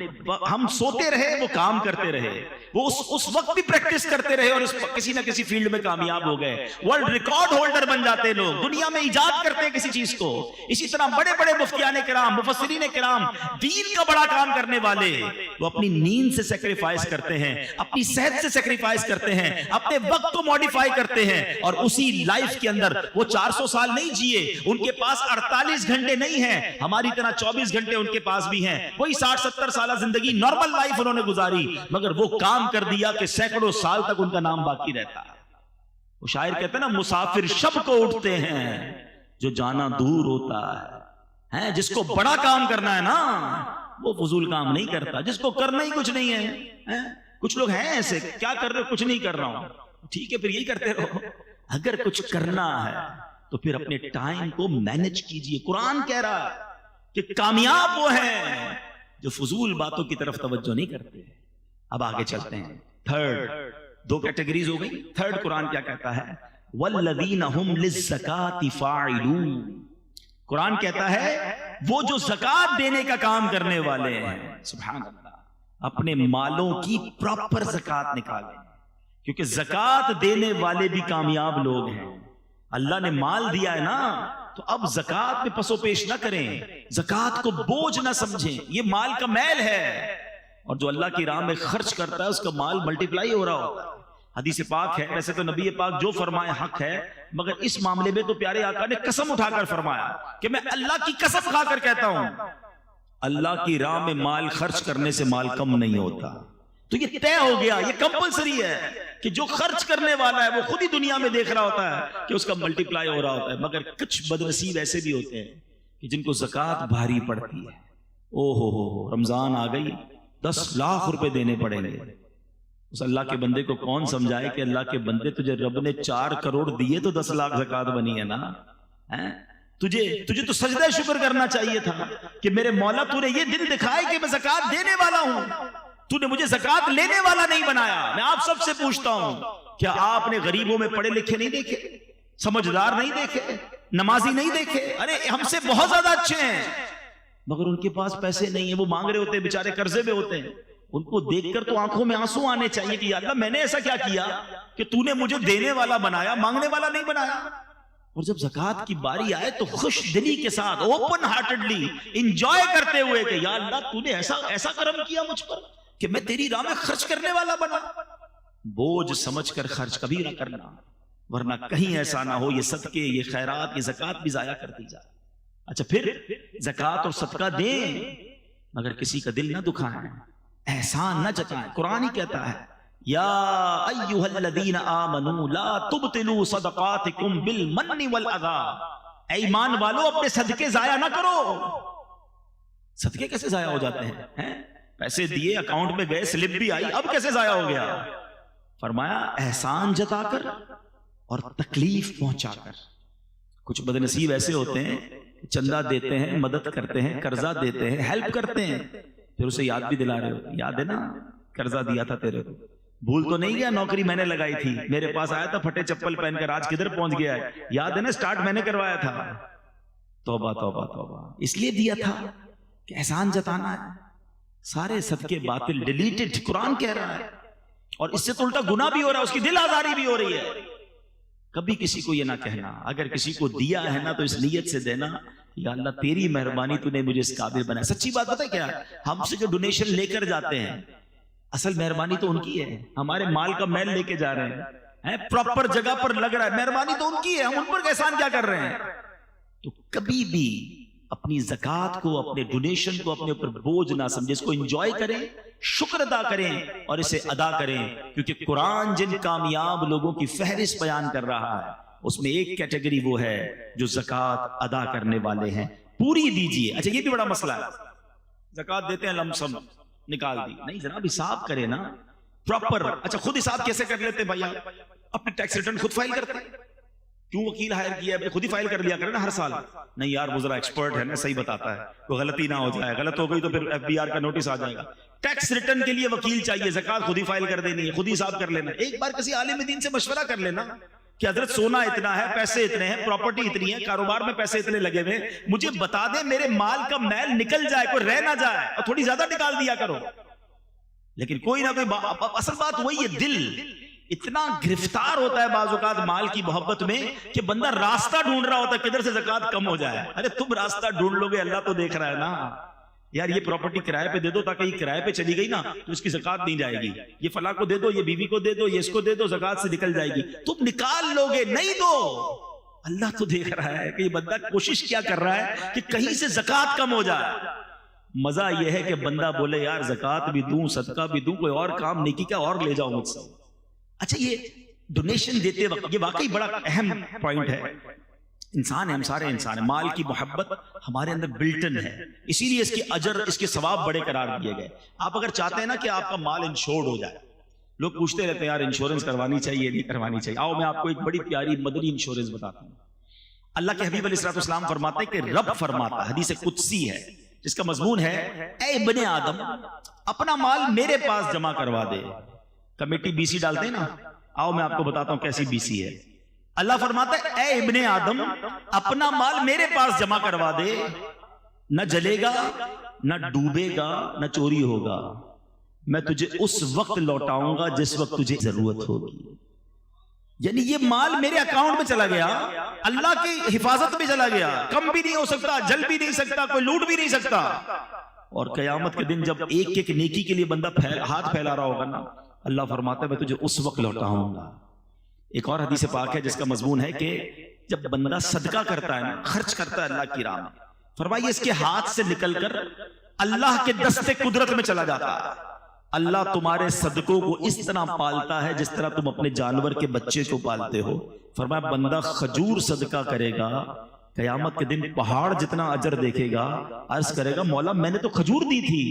ہم سوتے رہے وہ کام کرتے رہے، وہ اس وقت بھی پریکٹس کرتے رہے اور کسی نہ کسی فیلڈ میں کامیاب ہو گئے. ورلڈ ریکارڈ ہولڈر بن جاتے لوگ، دنیا میں ایجاد کرتے ہیں کسی چیز کو. اسی طرح بڑے بڑے مفتیان کرام، مفسرین کرام، دین کا بڑا کام کرنے والے، وہ اپنی نیند سے سیکریفائس کرتے ہیں، اپنی صحت سے سیکریفائس کرتے ہیں، اپنے وقت کو ماڈیفائی کرتے ہیں، اور اسی لائف کے اندر وہ 400 سال نہیں جیے، ان کے پاس 48 گھنٹے نہیں ہیں، ہماری طرح 24 گھنٹے ان کے پاس بھی ہیں. کوئی 60-70 سالہ زندگی نارمل لائف انہوں نے گزاری، مگر وہ کام کر دیا کہ سینکڑوں سال تک ان کا نام باقی رہتا ہے. وہ شاعر کہتے ہیں نا مسافر شب کو اٹھتے ہیں جو جانا دور ہوتا ہے، جس کو بڑا کام کرنا ہے نا وہ فضول کام نہیں کرتا، جس کو کرنا ہی کچھ نہیں ہے۔ کچھ لوگ ہیں ایسے، کیا کر رہے ہو؟ کچھ نہیں کر رہا ہوں، ٹھیک ہے پھر یہی کرتے رہو۔ اگر کچھ کرنا ہے تو پھر اپنے ٹائم کو مینج کیجئے۔ قرآن کہہ رہا ہے کہ کامیاب وہ ہیں جو فضول باتوں کی طرف توجہ نہیں کرتے۔ اب آگے چلتے ہیں، تھرڈ، دو کیٹیگریز ہو گئی، تھرڈ قرآن کیا کہتا ہے؟ والذین هم للزکاۃ فاعلون۔ قرآن کہتا ہے وہ جو زکات دینے کا کام کرنے والے ہیں، سبحان اللہ، اپنے مالوں کی پراپر زکات نکالیں، کیونکہ زکات دینے والے بھی کامیاب لوگ ہیں۔ اللہ نے مال دیا ہے نا، تو اب زکات میں پسو پیش نہ کریں، زکات کو بوجھ نہ سمجھیں، یہ مال کا میل ہے، اور جو اللہ کی راہ میں خرچ کرتا ہے اس کا مال ملٹیپلائی ہو رہا ہوتا ہے۔ حدیث پاک ہے، ویسے تو نبی پاک جو فرمائے حق ہے، مگر اس معاملے میں تو پیارے آقا نے قسم اٹھا کر فرمایا کہ میں اللہ کی قسم کھا کر کہتا ہوں اللہ کی راہ میں مال خرچ کرنے سے مال کم نہیں ہوتا۔ تو یہ طے ہو گیا، یہ کمپلسری ہے کہ جو خرچ کرنے والا ہے وہ خود ہی دنیا میں دیکھ رہا ہوتا ہے کہ اس کا ملٹیپلائی ہو رہا ہوتا ہے۔ مگر کچھ بدنصیب ایسے بھی ہوتے ہیں کہ جن کو زکوٰۃ بھاری پڑتی ہے، او ہو رمضان آ گئی، 10 لاکھ روپے دینے پڑیں گے۔ اس اللہ کے بندے کو کون سمجھائے کہ اللہ کے بندے تجھے رب نے 4 کروڑ دیے تو 10 لاکھ زکوٰۃ بنی ہے نا۔ تجھے تو سجدہ شکر کرنا چاہیے تھا کہ میرے مولا تو نے یہ دن دکھائے کہ میں زکوٰۃ دینے والا ہوں، تو نے مجھے زکوٰۃ لینے والا نہیں بنایا۔ میں آپ سب سے پوچھتا ہوں، کیا آپ نے غریبوں میں پڑھے لکھے نہیں دیکھے، سمجھدار نہیں دیکھے، نمازی نہیں دیکھے؟ ارے ہم سے بہت زیادہ اچھے ہیں، مگر ان کے پاس پیسے نہیں ہیں، وہ مانگ رہے ہوتے ہیں، بیچارے قرضے میں ہوتے ہیں۔ ان کو دیکھ کر تو آنکھوں میں آنسو آنے چاہیے کہ یا اللہ میں نے ایسا کیا کیا کہ تو نے مجھے دینے والا بنایا، مانگنے والا نہیں بنایا۔ اور جب زکوٰۃ کی باری آئے تو خوش دلی کے ساتھ، اوپن ہارٹڈلی انجوائے کرتے ہوئے کہ یا اللہ تو نے ایسا کرم کیا مجھ پر کہ میں تیری راہ میں خرچ کرنے والا بنا۔ بوجھ سمجھ کر خرچ کبھی نہ کرنا، ورنہ کہیں ایسا نہ ہو یہ صدقے، یہ خیرات، یہ زکوٰۃ بھی ضائع کر دی جائے۔ اچھا پھر زکوٰۃ اور صدقہ دیں مگر کسی کا دل نہ دکھائیں، احسان نہ جتائیں۔ قرآن ہی کہتا ہے یا ایھا الذین آمنوا لا تبطلوا صدقاتکم بالمن والاذی، اے ایمان والو اپنے صدقے ضائع نہ کرو۔ صدقے کیسے ضائع ہو جاتے ہیں؟ پیسے دیے، اکاؤنٹ میں گئے، سلپ بھی آئی، اب کیسے ضائع ہو گیا؟ فرمایا احسان جتا کر اور تکلیف پہنچا کر۔ کچھ بدنصیب ایسے ہوتے ہیں چندہ دیتے ہیں، مدد کرتے ہیں، قرضہ دیتے ہیں، ہیلپ کرتے ہیں، پھر اسے یاد بھی دلا رہے ہو، یاد ہے نا قرضہ دیا تھا تیرے کو، بھول تو نہیں گیا نوکری میں نے لگائی تھی، میرے پاس آیا تھا پھٹے چپل پہن کر، آج کدھر پہنچ گیا ہے، یاد ہے نا سٹارٹ میں نے کروایا تھا۔ توبہ توبہ توبہ، اس لیے دیا تھا کہ احسان جتانا ہے۔ سارے صدقے باطل، ڈیلیٹڈ، قرآن کہہ رہا ہے، اور اس سے تو الٹا گناہ بھی ہو رہا ہے، اس کی دل آزاری بھی ہو رہی ہے۔ کبھی کسی کو یہ نہ کہنا، اگر کسی کو دیا ہے نا تو اس نیت سے دینا یا اللہ تیری مہربانی تو نے مجھے اس قابل بنایا۔ سچی بات پتہ ہے کیا، ہم سے جو ڈونیشن لے کر جاتے ہیں اصل مہربانی تو ان کی ہے، ہمارے مال کا میل لے کے جا رہے ہیں، پراپر جگہ پر لگ رہا ہے، مہربانی تو ان کی ہے، ہم ان پر احسان کیا کر رہے ہیں؟ تو کبھی بھی اپنی زکوٰۃ کو، اپنے ڈونیشن کو اپنے اوپر بوجھ نہ سمجھے، اس کو انجوائے کریں، شکر ادا کریں اور اسے ادا کریں، کیونکہ قرآن جن کامیاب لوگوں کی فہرست بیان کر رہا ہے اس میں ایک کیٹیگری وہ ہے جو زکوٰۃ ادا کرنے والے ہیں۔ پوری دیجئے۔ اچھا یہ بھی بڑا مسئلہ ہے، زکوٰۃ دیتے ہیں لم سم نکال دی، نہیں جناب حساب کرے نا پراپر۔ اچھا خود حساب کیسے کر لیتے بھائی؟ اپنے ٹیکس ریٹرن خود فائل کرتے ہیں، کیوں وکیل ہائر کیا ہے؟ خود ہی فائل کر لیا کرے نا ہر سال۔ نہیں یار وہ ذرا ایکسپرٹ ہے نا، صحیح بتاتا ہے، کوئی غلطی نہ ہو جائے، غلط ہو گئی تو پھر FBR کا نوٹس آ جائے گا۔ ٹیکس ریٹرن کے لیے وکیل چاہیے، زکوٰۃ خود ہی فائل کر دینی ہے، خود ہی حساب کر لینا۔ ایک بار کسی عالم دین سے مشورہ کر لینا کہ حضرت سونا اتنا ہے، پیسے اتنے ہیں، پراپرٹی اتنی ہے، کاروبار میں پیسے اتنے لگے ہوئے، مجھے بتا دیں میرے مال کا میل نکل جائے، کوئی رہ نہ جائے، اور تھوڑی زیادہ نکال دیا کرو۔ لیکن کوئی نہ کوئی، اصل بات وہی ہے، دل اتنا گرفتار ہوتا ہے بعض اوقات مال کی محبت میں کہ بندہ راستہ ڈھونڈ رہا ہوتا ہے کدھر سے زکوٰۃ کم ہو جائے۔ ارے تم راستہ ڈھونڈ لو گے، اللہ تو دیکھ رہا ہے نا۔ یار یہ پراپرٹی کرائے پہ دے دو تاکہ یہ کرائے پہ چلی گئی نا تو اس کی زکوٰۃ نہیں جائے گی، یہ فلاں کو دے دو، یہ بیوی کو دے دو، یہ اس کو دے دو، زکوٰۃ سے نکل جائے گی۔ تم نکال لو گے، نہیں دو، اللہ تو دیکھ رہا ہے کہ یہ بندہ کوشش کیا کر رہا ہے کہ کہیں سے زکوٰۃ کم ہو جائے۔ مزہ یہ ہے کہ بندہ بولے یار زکوٰۃ بھی دوں، صدقہ بھی دوں، کوئی اور کام نیکی کا اور لے جاؤ مجھ سے۔ اچھا یہ ڈونیشن دیتے وقت، یہ واقعی بڑا اہم پوائنٹ ہے. انسان ہے، ہم سارے انسان ہیں، مال کی محبت ہمارے اندر بلٹن ہے، اسی لیے اس کے اجر، اس کے ثواب بڑے قرار دیے گئے. آپ اگر چاہتے ہیں نا کہ آپ کا مال انشورڈ ہو جائے، لوگ پوچھتے رہتے ہیں یار انشورنس کروانی چاہیے نہیں کروانی چاہیے. آؤ میں آپ کو ایک بڑی پیاری مدنی انشورنس بتاتا ہوں. اللہ کے حبیب علیہ السلام فرماتے ہیں کہ رب فرماتا، حدیث قدسی ہے جس کا مضمون ہے، اے ابن آدم اپنا مال میرے پاس جمع کروا دے. کمیٹی بی سی ڈالتے ہیں نا، آؤ میں آپ کو بتاتا ہوں کیسی بی سی ہے. اللہ فرماتا ہے اے ابن آدم اپنا مال میرے پاس جمع کروا دے، نہ جلے گا، نہ ڈوبے گا، نہ چوری ہوگا. میں تجھے اس وقت لوٹاؤں گا جس وقت تجھے ضرورت ہوگی. یعنی یہ مال میرے اکاؤنٹ میں چلا گیا، اللہ کی حفاظت میں چلا گیا، کم بھی نہیں ہو سکتا، جل بھی نہیں سکتا، کوئی لوٹ بھی نہیں سکتا. اور قیامت کے دن جب ایک ایک نیکی کے لیے بندہ ہاتھ پھیلا رہا ہوگا نا، اللہ فرماتا ہے میں تجھے اس وقت لوٹاؤں گا. ایک اور حدیث پاک ہے جس کا مضمون ہے کہ جب بندہ صدقہ کرتا ہے نا، خرچ کرتا ہے اللہ کی راہ میں، فرمائیے اس کے ہاتھ سے نکل کر اللہ کے دستے قدرت میں چلا جاتا ہے. اللہ تمہارے صدقوں کو اس طرح پالتا ہے جس طرح تم اپنے جانور کے بچے کو پالتے ہو. فرمایا بندہ کھجور صدقہ کرے گا، قیامت کے دن پہاڑ جتنا اجر دیکھے گا، عرض کرے گا مولا میں نے تو کھجور دی تھی.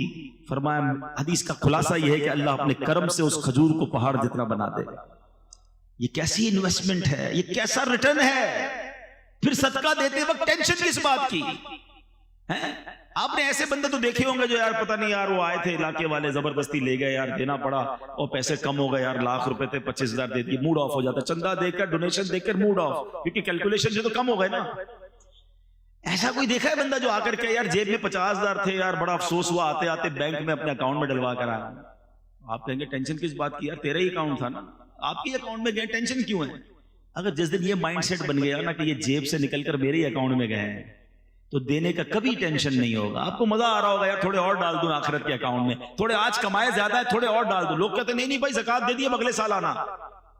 فرمایا حدیث کا خلاصہ یہ ہے کہ اللہ اپنے کرم سے اس کھجور کو پہاڑ جتنا بنا دے گا. یہ کیسی انویسٹمنٹ ہے، یہ کیسا ریٹرن ہے. پھر صدقہ دیتے وقت ٹینشن کس بات کی ہے؟ آپ نے ایسے بندے تو دیکھے ہوں گے جو یار پتہ نہیں یار وہ آئے تھے علاقے والے زبردستی لے گئے، یار دینا پڑا اور پیسے کم ہو گئے، یار لاکھ روپے تھے 25,000 دے دیے، موڈ آف ہو جاتا. چندہ دیکھ کر، ڈونیشن دیکھ کر موڈ آف، کیونکہ کیلکولیشن سے تو کم ہو گئے نا. ایسا کوئی دیکھا ہے بندہ جو آ کر کے یار جیب میں 50,000 تھے، یار بڑا افسوس ہوا، آتے آتے بینک میں اپنے اکاؤنٹ میں ڈلوا کر آیا. آپ کہیں گے ٹینشن کس بات کی، یار تیرا ہی اکاؤنٹ تھا نا، آپ کے اکاؤنٹ میں گئے، ٹینشن کیوں ہے؟ اگر جس دن یہ مائنڈ سیٹ بن گیا نا کہ یہ جیب سے نکل کر میرے ہی اکاؤنٹ میں گئے ہیں تو دینے کا کبھی ٹینشن نہیں ہوگا. آپ کو مزہ آ رہا ہوگا یار تھوڑے اور ڈال دوں آخرت کے اکاؤنٹ میں، تھوڑے آج کمائے زیادہ ہے تھوڑے اور ڈال دوں. لوگ کہتے ہیں نہیں بھائی زکات دے دیے اگلے سال آنا.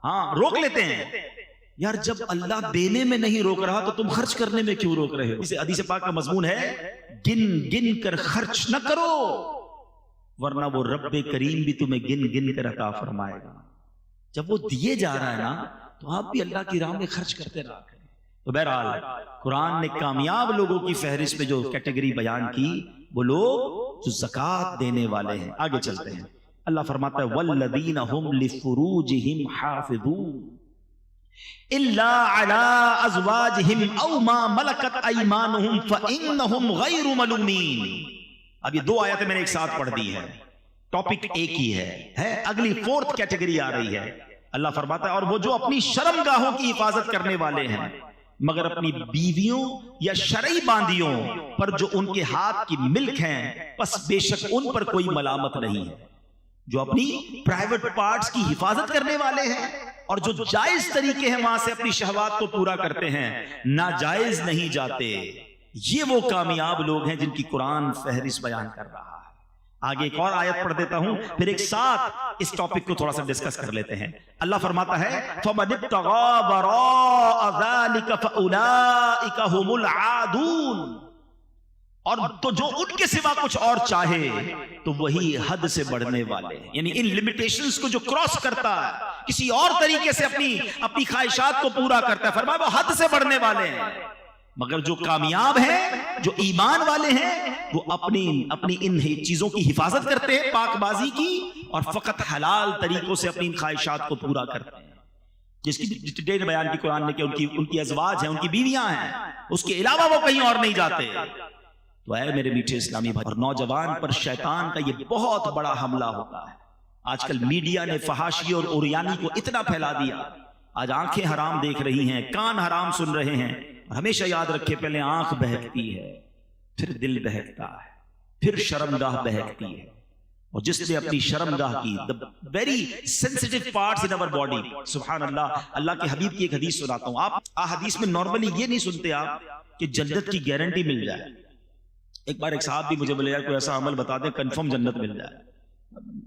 ہاں روک لیتے ہیں یار، جب اللہ دینے میں نہیں روک رہا تو تم خرچ کرنے میں کیوں روک رہے ہو؟ اسے حدیث پاک کا مضمون ہے گن گن کر خرچ نہ کرو ورنہ وہ رب کریم بھی تمہیں گن گن کر عطا فرمائے گا. جب وہ دیے جا رہا ہے نا تو آپ بھی اللہ کی راہ میں خرچ کرتے رہا کریں. تو بہرحال قرآن نے کامیاب لوگوں کی فہرست میں جو کیٹیگری بیان کی وہ لوگ جو زکات دینے والے ہیں. آگے چلتے ہیں. اللہ فرماتا ہے والذین هم لفروجہم حافظون الا علی ازواجہم او ما ملکت ایمانہم فانہم غیر ملومین. اب یہ دو آیتیں میں نے ایک ساتھ پڑھ دی ہیں، ٹاپک ایک ہی ہے. اگلی فورتھ کیٹیگری آ رہی ہے. اللہ فرماتا ہے اور وہ جو اپنی شرم گاہوں کی حفاظت کرنے والے ہیں مگر اپنی بیویوں یا شرعی باندیوں پر جو ان کے ہاتھ کی ملک ہیں پس بے شک ان پر کوئی ملامت نہیں ہے. جو اپنی پرائیویٹ پارٹس کی حفاظت کرنے والے ہیں اور جو جائز طریقے ہیں وہاں سے اپنی شہوات کو پورا کرتے ہیں، ناجائز نہیں جاتے، یہ وہ کامیاب لوگ ہیں جن کی قرآن فہرست بیان کر رہا ہے. آگے ایک اور آیت پڑھ دیتا ہوں پھر ایک ساتھ اس ٹاپک کو تھوڑا سا ڈسکس کر لیتے ہیں. اللہ فرماتا ہے فَمَنِ ابْتَغَىٰ وَرَاءَ ذَلِكَ فَأُولَٰئِكَ هُمُ الْعَادُونَ. اور تو جو ان کے سوا کچھ اور چاہے تو وہی حد سے بڑھنے والے ہیں. یعنی ان لمیٹیشنز کو جو کراس کرتا ہے، کسی اور طریقے سے اپنی خواہشات کو پورا کرتا ہے، فرمایا وہ حد سے بڑھنے والے ہیں. مگر جو کامیاب ہیں، جو ایمان والے ہیں، وہ اپنی ان چیزوں کی حفاظت کرتے ہیں، پاک بازی کی، اور فقط حلال طریقوں سے اپنی ان خواہشات کو پورا کرتے ہیں. جس کی ڈیٹیل بیان کی قرآن نے کہ ان کی ازواج ہیں، ان کی بیویاں ہیں، اس کے علاوہ وہ کہیں اور نہیں جاتے. تو اے میرے میٹھے اسلامی بھائی، اور نوجوان پر شیطان کا یہ بہت بڑا حملہ ہوتا ہے. آج کل میڈیا نے فحاشی اور اوریانی کو اتنا پھیلا دیا، آج آنکھیں حرام دیکھ رہی ہیں، کان حرام سن رہے ہیں. ہمیشہ یاد رکھے پہلے آنکھ بہکتی ہے، پھر دل بہکتا ہے، پھر شرمگاہ بہکتی ہے. اور جس نے اپنی شرمگاہ کی very sensitive parts in our body, سبحان اللہ. اللہ کے حبیب کی ایک حدیث سناتا ہوں. آپ حدیث میں نارملی یہ نہیں سنتے آپ کہ جنت کی گارنٹی مل جائے. ایک بار ایک صاحب بھی مجھے بولے یار کوئی ایسا عمل بتا دیں کنفرم جنت مل جائے.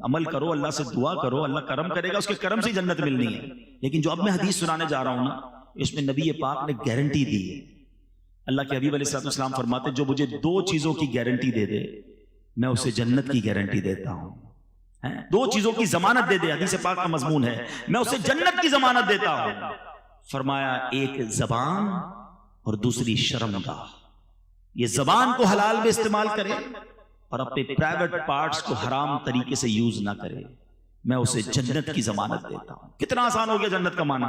عمل کرو، اللہ سے دعا کرو، اللہ کرم کرے گا، اس کے کرم سے جنت ملنی ہے. لیکن جو اب میں حدیث سنانے جا رہا ہوں نا، اس میں نبی پاک نے گارنٹی دی ہے. اللہ کے حبیب علیہ السلام فرماتے جو مجھے دو چیزوں کی گارنٹی دے دے میں اسے جنت کی گارنٹی دیتا ہوں. دو چیزوں کی ضمانت دے دے، حدیث پاک کا مضمون ہے، میں اسے جنت کی ضمانت دیتا ہوں۔ فرمایا ایک زبان اور دوسری شرمگاہ، یہ زبان کو حلال میں استعمال کرے اور اپنے پرائیویٹ پارٹس کو حرام طریقے سے یوز نہ کرے، میں اسے جنت کی ضمانت دیتا ہوں۔ کتنا آسان ہو گیا جنت کا معنی۔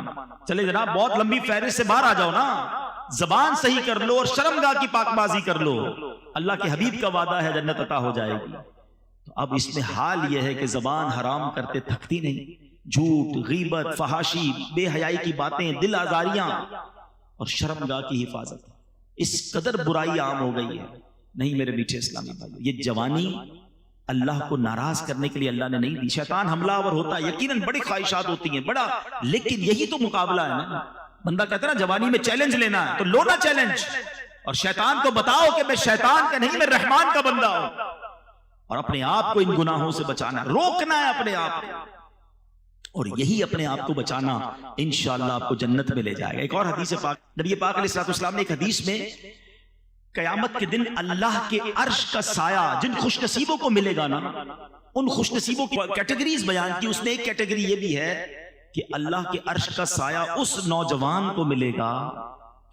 چلے جناب بہت لمبی فہرست سے باہر آ جاؤ نا، زبان صحیح کر لو اور شرمگاہ کی پاک بازی کر لو، اللہ کے حبیب کا وعدہ ہے جنت عطا ہو جائے گی۔ تو اب اس میں حال یہ ہے کہ زبان حرام کرتے تھکتی نہیں، جھوٹ، غیبت، فحاشی، بے حیائی کی باتیں، دل آزاریاں اور شرمگاہ کی حفاظت، اس قدر برائی عام ہو گئی ہے۔ نہیں میرے میٹھے اسلامی بھائی، یہ جوانی اللہ کو ناراض کرنے کے لیے اللہ نے نہیں دی۔ شیطان حملہ آور ہوتا ہے، یقیناً بڑی خواہشات ہوتی ہیں بڑا، لیکن یہی تو مقابلہ ہے نا۔ بندہ کہتا ہے نا جوانی میں چیلنج لینا ہے تو لو نا چیلنج، اور شیطان کو بتاؤ کہ میں شیطان کا نہیں، میں رحمان کا بندہ ہوں، اور اپنے آپ کو ان گناہوں سے بچانا ہے، روکنا ہے اپنے آپ کو، اور یہی اپنے آپ کو بچانا انشاءاللہ آپ کو جنت میں لے جائے گا۔ ایک اور حدیث پاک، نبی پاک علیہ السلام نے ایک حدیث میں قیامت کے دن اللہ کے عرش کا سایہ جن خوش نصیبوں کو ملے گا نا، ان خوش نصیبوں کی کیٹیگریز بیان کی۔ اس میں ایک کیٹیگری یہ بھی ہے کہ اللہ کے عرش کا سایہ اس نوجوان کو ملے گا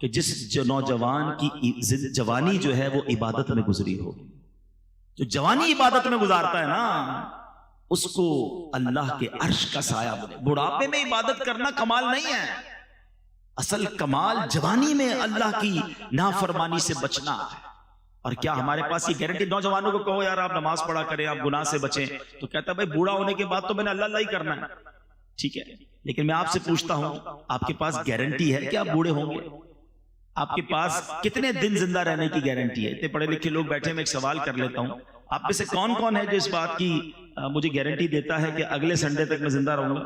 کہ جس نوجوان کی جوانی جو ہے وہ عبادت میں گزری ہو۔ جو جوانی عبادت میں گزارتا ہے نا اس کو اللہ کے عرش کا سایہ ملے۔ بڑھاپے میں عبادت کرنا کمال نہیں ہے، اصل کمال جوانی میں اللہ کی نافرمانی سے بچنا ہے۔ اور کیا ہمارے پاس یہ گارنٹی؟ نوجوانوں کو کہو یار آپ نماز پڑھا کریں، آپ گناہ سے بچیں، تو کہتا ہے بھائی بوڑھا ہونے کے بعد تو میں نے اللہ اللہ ہی کرنا ہے، ٹھیک ہے، لیکن میں آپ سے پوچھتا ہوں آپ کے پاس گارنٹی ہے کہ آپ بوڑھے ہوں گے؟ آپ کے پاس کتنے دن زندہ رہنے کی گارنٹی ہے؟ اتنے پڑھے لکھے لوگ بیٹھے، میں ایک سوال کر لیتا ہوں، آپ میں سے کون کون ہے جو اس بات کی مجھے گارنٹی دیتا ہے کہ اگلے سنڈے تک میں زندہ رہوں گا؟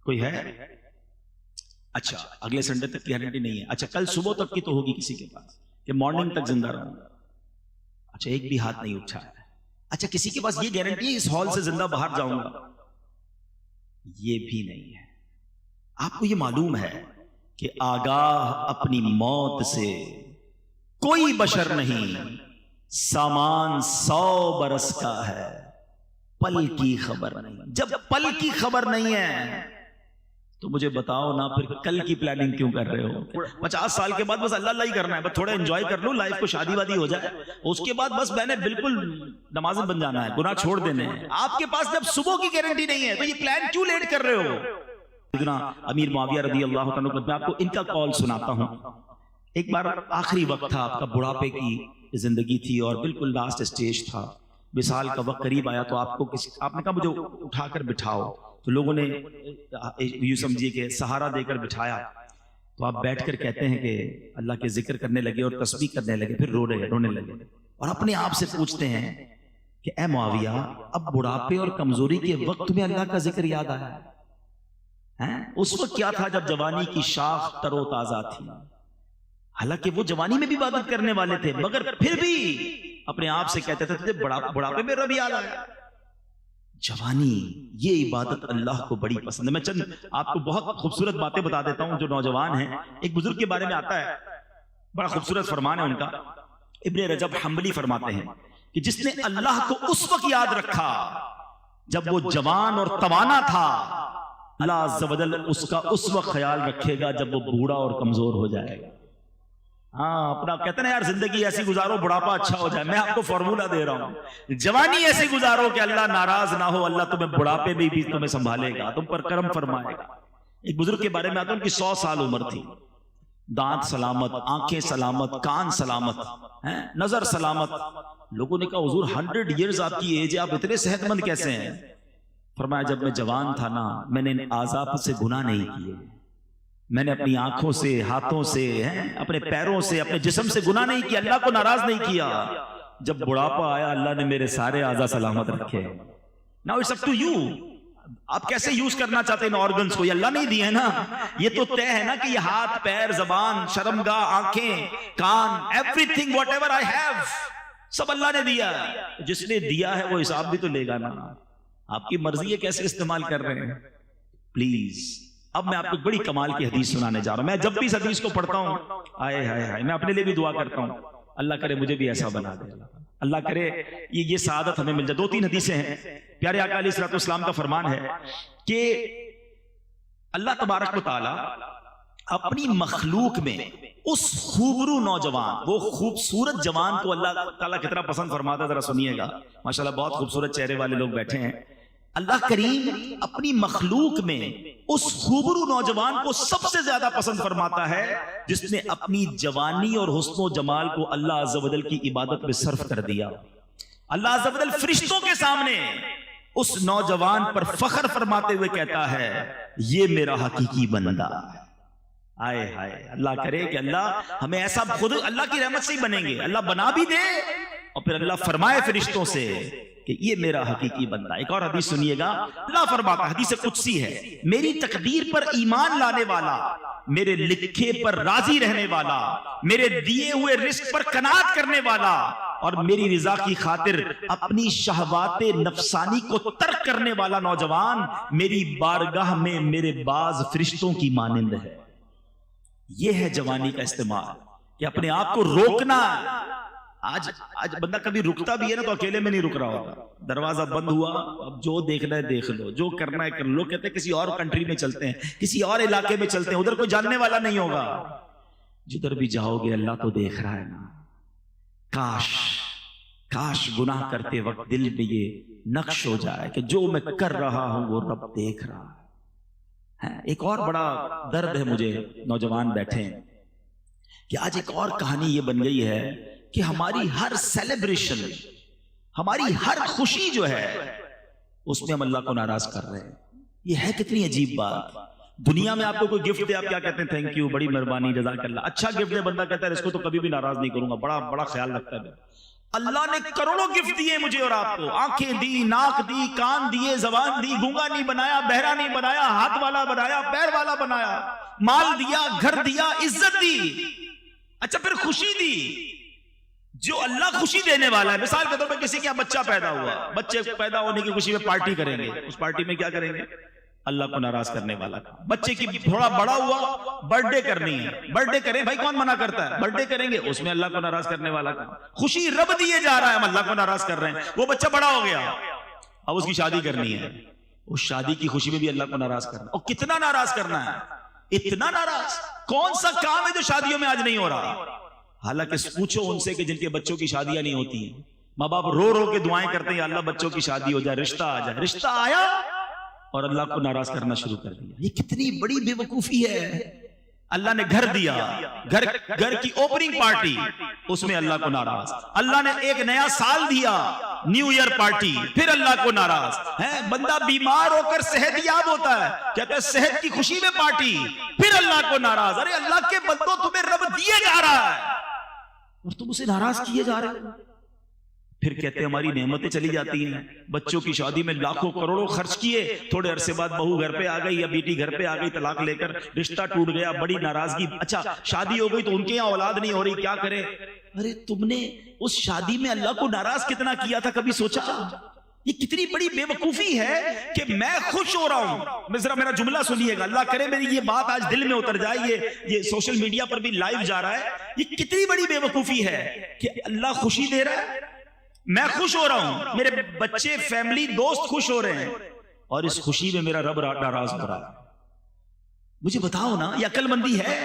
کوئی ہے؟ اچھا اگلے سنڈے تک کی گارنٹی نہیں ہے، اچھا کل صبح تک کی تو ہوگی کسی کے پاس کہ مارننگ تک زندہ رہوں گا؟ اچھا ایک بھی ہاتھ نہیں اٹھا ہے۔ اچھا کسی کے پاس یہ گارنٹی ہے اس ہال سے زندہ باہر جاؤں گا؟ یہ بھی نہیں ہے۔ آپ کو یہ معلوم ہے کہ آگاہ اپنی موت سے کوئی بشر نہیں، سامان 100 برس کا ہے، پل کی خبر نہیں۔ جب پل کی خبر نہیں ہے تو مجھے بتاؤ نا پھر کل کی پلاننگ کیوں کر رہے ہو؟ 50 سال کے بعد بس اللہ اللہ ہی کرنا ہے، بس تھوڑا انجوائے کر لو لائف کو، شادی وادی ہو جائے، اس کے بعد بس میں نے بالکل نمازیں بن جانا ہے، گناہ چھوڑ دینے ہیں۔ آپ کے پاس جب صبح کی گارنٹی نہیں ہے تو یہ پلان کیوں لیٹ کر رہے ہو؟ امیر معاویہ رضی اللہ عنہ، میں آپ کو ان کا قول سناتا ہوں۔ ایک بار آخری وقت تھا، آپ کا بڑھاپے کی زندگی تھی اور بالکل لاسٹ اسٹیج تھا، وصال کا وقت قریب آیا، تو آپ نے کہا مجھے اٹھا کر بٹھاؤ، تو لوگوں نے یوں سمجھیے کہ سہارا دے کر بٹھایا، تو آپ بیٹھ کر کہتے ہیں کہ اللہ کے ذکر کرنے لگے اور تسبیح کرنے لگے، پھر رونے لگے اور اپنے آپ سے پوچھتے ہیں کہ اے معاویہ اب بڑھاپے اور کمزوری کے وقت میں اللہ کا ذکر یاد آیا ہے؟ اس وقت کیا تھا جب جوانی کی شاخ تر و تازہ تھی؟ حالانکہ وہ جوانی میں بھی عبادت کرنے والے تھے، مگر پھر بھی اپنے آپ سے کہتے تھے بڑھاپے میں رب یاد آیا۔ جوانی یہ عبادت اللہ کو بڑی پسند ہے۔ میں چند آپ کو بہت خوبصورت باتیں بتا دیتا ہوں جو نوجوان ہیں۔ ایک بزرگ کے بارے میں آتا ہے، بڑا خوبصورت فرمان ہے ان کا، ابن رجب حنبلی فرماتے ہیں کہ جس نے اللہ کو اس وقت یاد رکھا جب وہ جوان اور توانا تھا، اللہ عز و جل اس کا اس وقت خیال رکھے گا جب وہ بوڑھا اور کمزور ہو جائے گا۔ ہاں اپنا کہتے ہیں یار زندگی ایسی گزارو بڑھاپا اچھا ہو جائے، میں آپ کو فارمولہ دے رہا ہوں، جوانی ایسی گزارو کہ اللہ ناراض نہ ہو، اللہ تمہیں بڑھاپے میں بھی تمہیں سنبھالے گا، تم پر کرم فرمائے گا۔ ایک بزرگ کے بارے میں آتا ہوں کہ 100 سال عمر تھی، دانت سلامت، آنکھیں سلامت، کان سلامت، نظر سلامت۔ لوگوں نے کہا حضور 100 ایئرز آپ کی ایج ہے، آپ اتنے صحت مند کیسے ہیں؟ فرمایا جب میں جوان تھا نا، میں نے اعضاء سے گناہ نہیں کیے، میں نے اپنی آنکھوں سے، ہاتھوں سے، اپنے پیروں سے، اپنے جسم سے گناہ نہیں کیا، اللہ کو ناراض نہیں کیا۔ جب بڑھاپا آیا اللہ نے میرے سارے اعضاء سلامت رکھے۔ Now it's up to you، آپ کیسے یوز کرنا چاہتے ہیں ان آرگنز کو، یہ اللہ نہیں دیے نا، یہ تو طے ہے نا کہ یہ ہاتھ، پیر، زبان، شرمگاہ، آنکھیں، کان، everything whatever I have سب اللہ نے دیا ہے۔ جس نے دیا ہے وہ حساب بھی تو لے گا نا، آپ کی مرضی ہے کیسے استعمال کر رہے ہیں۔ پلیز اب میں آپ کو بڑی کمال کی حدیث سنانے جا رہا ہوں۔ میں جب بھی اس حدیث کو پڑھتا ہوں آئے ہائے ہائے، میں اپنے لیے بھی دعا کرتا ہوں اللہ کرے مجھے بھی ایسا بنا دے۔ اللہ کرے یہ سعادت ہمیں مل جائے. 2-3 حدیثیں ہیں. پیارے آقا علیہ الصلوۃ والسلام کا فرمان ہے کہ اللہ تبارک و تعالی اپنی مخلوق میں اس خوبرو نوجوان، وہ خوبصورت جوان کو اللہ تعالیٰ کتنا پسند فرماتا ہے، ذرا سنیے گا. ماشاءاللہ بہت خوبصورت چہرے والے لوگ بیٹھے ہیں. اللہ کریم اپنی مخلوق میں اس خوبرو نوجوان کو سب سے زیادہ پسند فرماتا ہے جس نے اپنی جوانی اور حسن و جمال کو اللہ عز و جل کی عبادت میں صرف کر دیا. اللہ عز و جل فرشتوں کے سامنے اس نوجوان پر فخر فرماتے ہوئے کہتا ہے یہ میرا حقیقی بندہ. آئے ہائے، اللہ کرے کہ اللہ ہمیں ایسا، خود اللہ کی رحمت سے ہی بنیں گے، اللہ بنا بھی دے اور پھر اللہ فرمائے فرشتوں سے کہ یہ میرا حقیقی بندہ. ایک اور حدیث سنیے گا. اللہ فرماتا ہے، حدیث قدسی ہے، میری تقدیر پر ایمان لانے والا، میرے لکھے پر راضی رہنے والا، میرے دیے ہوئے رزق پر قناعت کرنے والا اور میری رضا کی خاطر اپنی شہوات نفسانی کو ترک کرنے والا نوجوان میری بارگاہ میں میرے باز فرشتوں کی مانند ہے. یہ ہے جوانی کا استعمال کہ اپنے آپ کو روکنا. آج بندہ کبھی رکتا بھی ہے نا تو اکیلے میں نہیں رک رہا ہوگا. دروازہ بند ہوا، اب جو دیکھنا ہے دیکھ لو، جو کرنا ہے کر لو. کہتے ہیں کسی اور کنٹری میں چلتے ہیں، کسی اور علاقے میں چلتے ہیں، ادھر کوئی جاننے والا نہیں ہوگا. جدھر بھی جاؤ گے اللہ تو دیکھ رہا ہے نا. کاش گناہ کرتے وقت دل میں یہ نقش ہو جائے کہ جو میں کر رہا ہوں وہ رب دیکھ رہا ہے. ایک اور بڑا درد ہے مجھے، نوجوان بیٹھے ہیں، کہ آج ایک اور کہانی یہ بن گئی ہے کہ ہماری ہر سیلیبریشن، ہماری ہر خوشی جو ہے اس میں ہم اللہ کو ناراض کر رہے ہیں. یہ ہے کتنی عجیب بات. دنیا میں آپ کو کوئی گفٹ دے، آپ کیا کہتے ہیں؟ تھینک یو، بڑی مہربانی، جزاک اللہ. اچھا گفٹ دے، بندہ کہتا ہے اس کو تو کبھی بھی ناراض نہیں کروں گا، بڑا خیال رکھتا ہے. اللہ نے کروڑوں گفٹ دیے مجھے اور آپ کو، آنکھیں دی، ناک دی، کان دیے، زبان دی، گونگا نہیں بنایا، بہرا نہیں بنایا، ہاتھ والا بنایا، پیر والا بنایا، مال دیا، گھر دیا، عزت دی. اچھا پھر خوشی دی. جو اللہ خوشی دینے والا ہے، مثال کے طور پہ کسی کے یہاں بچہ پیدا ہوا، بچے پیدا ہونے کی خوشی میں پارٹی کریں گے. اس پارٹی میں کیا کریں گے؟ اللہ کو ناراض کرنے والا. بچے کی تھوڑا بڑا ہوا، برتھ ڈے کرنی ہے، برتھ ڈے کریں بھائی، کون منع کرتا ہے؟ برتھ ڈے کریں گے، اس میں اللہ کو ناراض کرنے والا. خوشی رب دیے جا رہا ہے، ہم اللہ کو ناراض کر رہے ہیں. وہ بچہ بڑا ہو گیا، اب اس کی شادی کرنی ہے، اس شادی کی خوشی میں بھی اللہ کو ناراض کرنا. اور کتنا ناراض کرنا ہے؟ اتنا ناراض. کون سا کام ہے جو شادیوں میں آج نہیں ہو رہا؟ حالانکہ پوچھو ان سے کہ جن کے بچوں کی شادیاں نہیں ہوتی ہیں، ماں باپ رو رو کے دعائیں کرتے ہیں اللہ بچوں کی شادی ہو جائے، رشتہ آ جائے. رشتہ آیا اور اللہ کو ناراض کرنا شروع کر دیا. یہ کتنی بڑی بے وقوفی ہے. اللہ نے گھر دیا، گھر کی اوپننگ پارٹی، اس میں اللہ کو ناراض. اللہ نے ایک نیا سال دیا، نیو ایئر پارٹی، پھر اللہ کو ناراض. بندہ بیمار ہو کر صحت یاب ہوتا ہے، کہتے ہیں صحت کی خوشی میں پارٹی، پھر اللہ کو ناراض. ارے اللہ کے بندوں تمہیں رب دیے جا رہا ہے اور تم اسے ناراض کیے جا رہے ہو. پھر کہتے ہیں ہماری نعمتیں چلی جاتی ہیں. بچوں کی شادی میں لاکھوں کروڑوں خرچ کیے، تھوڑے عرصے بعد بہو گھر پہ آ گئی یا بیٹی گھر پہ آ گئی طلاق لے کر، رشتہ ٹوٹ گیا، بڑی ناراضگی. اچھا شادی ہو گئی تو ان کے یہاں اولاد نہیں ہو رہی، کیا کرے؟ ارے تم نے اس شادی میں اللہ کو ناراض کتنا کیا تھا، کبھی سوچا؟ یہ کتنی بڑی بے وقوفی ہے کہ میں خوش ہو رہا ہوں. ذرا میرا جملہ سنیے گا، اللہ کرے میری یہ بات آج دل میں اتر جائے. یہ سوشل میڈیا پر بھی لائیو جا رہا ہے. یہ کتنی بڑی بے وقوفی ہے کہ اللہ خوشی دے رہا ہے، میں خوش ہو رہا ہوں، میرے بچے، فیملی، دوست خوش ہو رہے ہیں، اور اس خوشی میں میرا رب ناراض ہو رہا ہے. مجھے بتاؤ نا، یہ عقل مندی ہے؟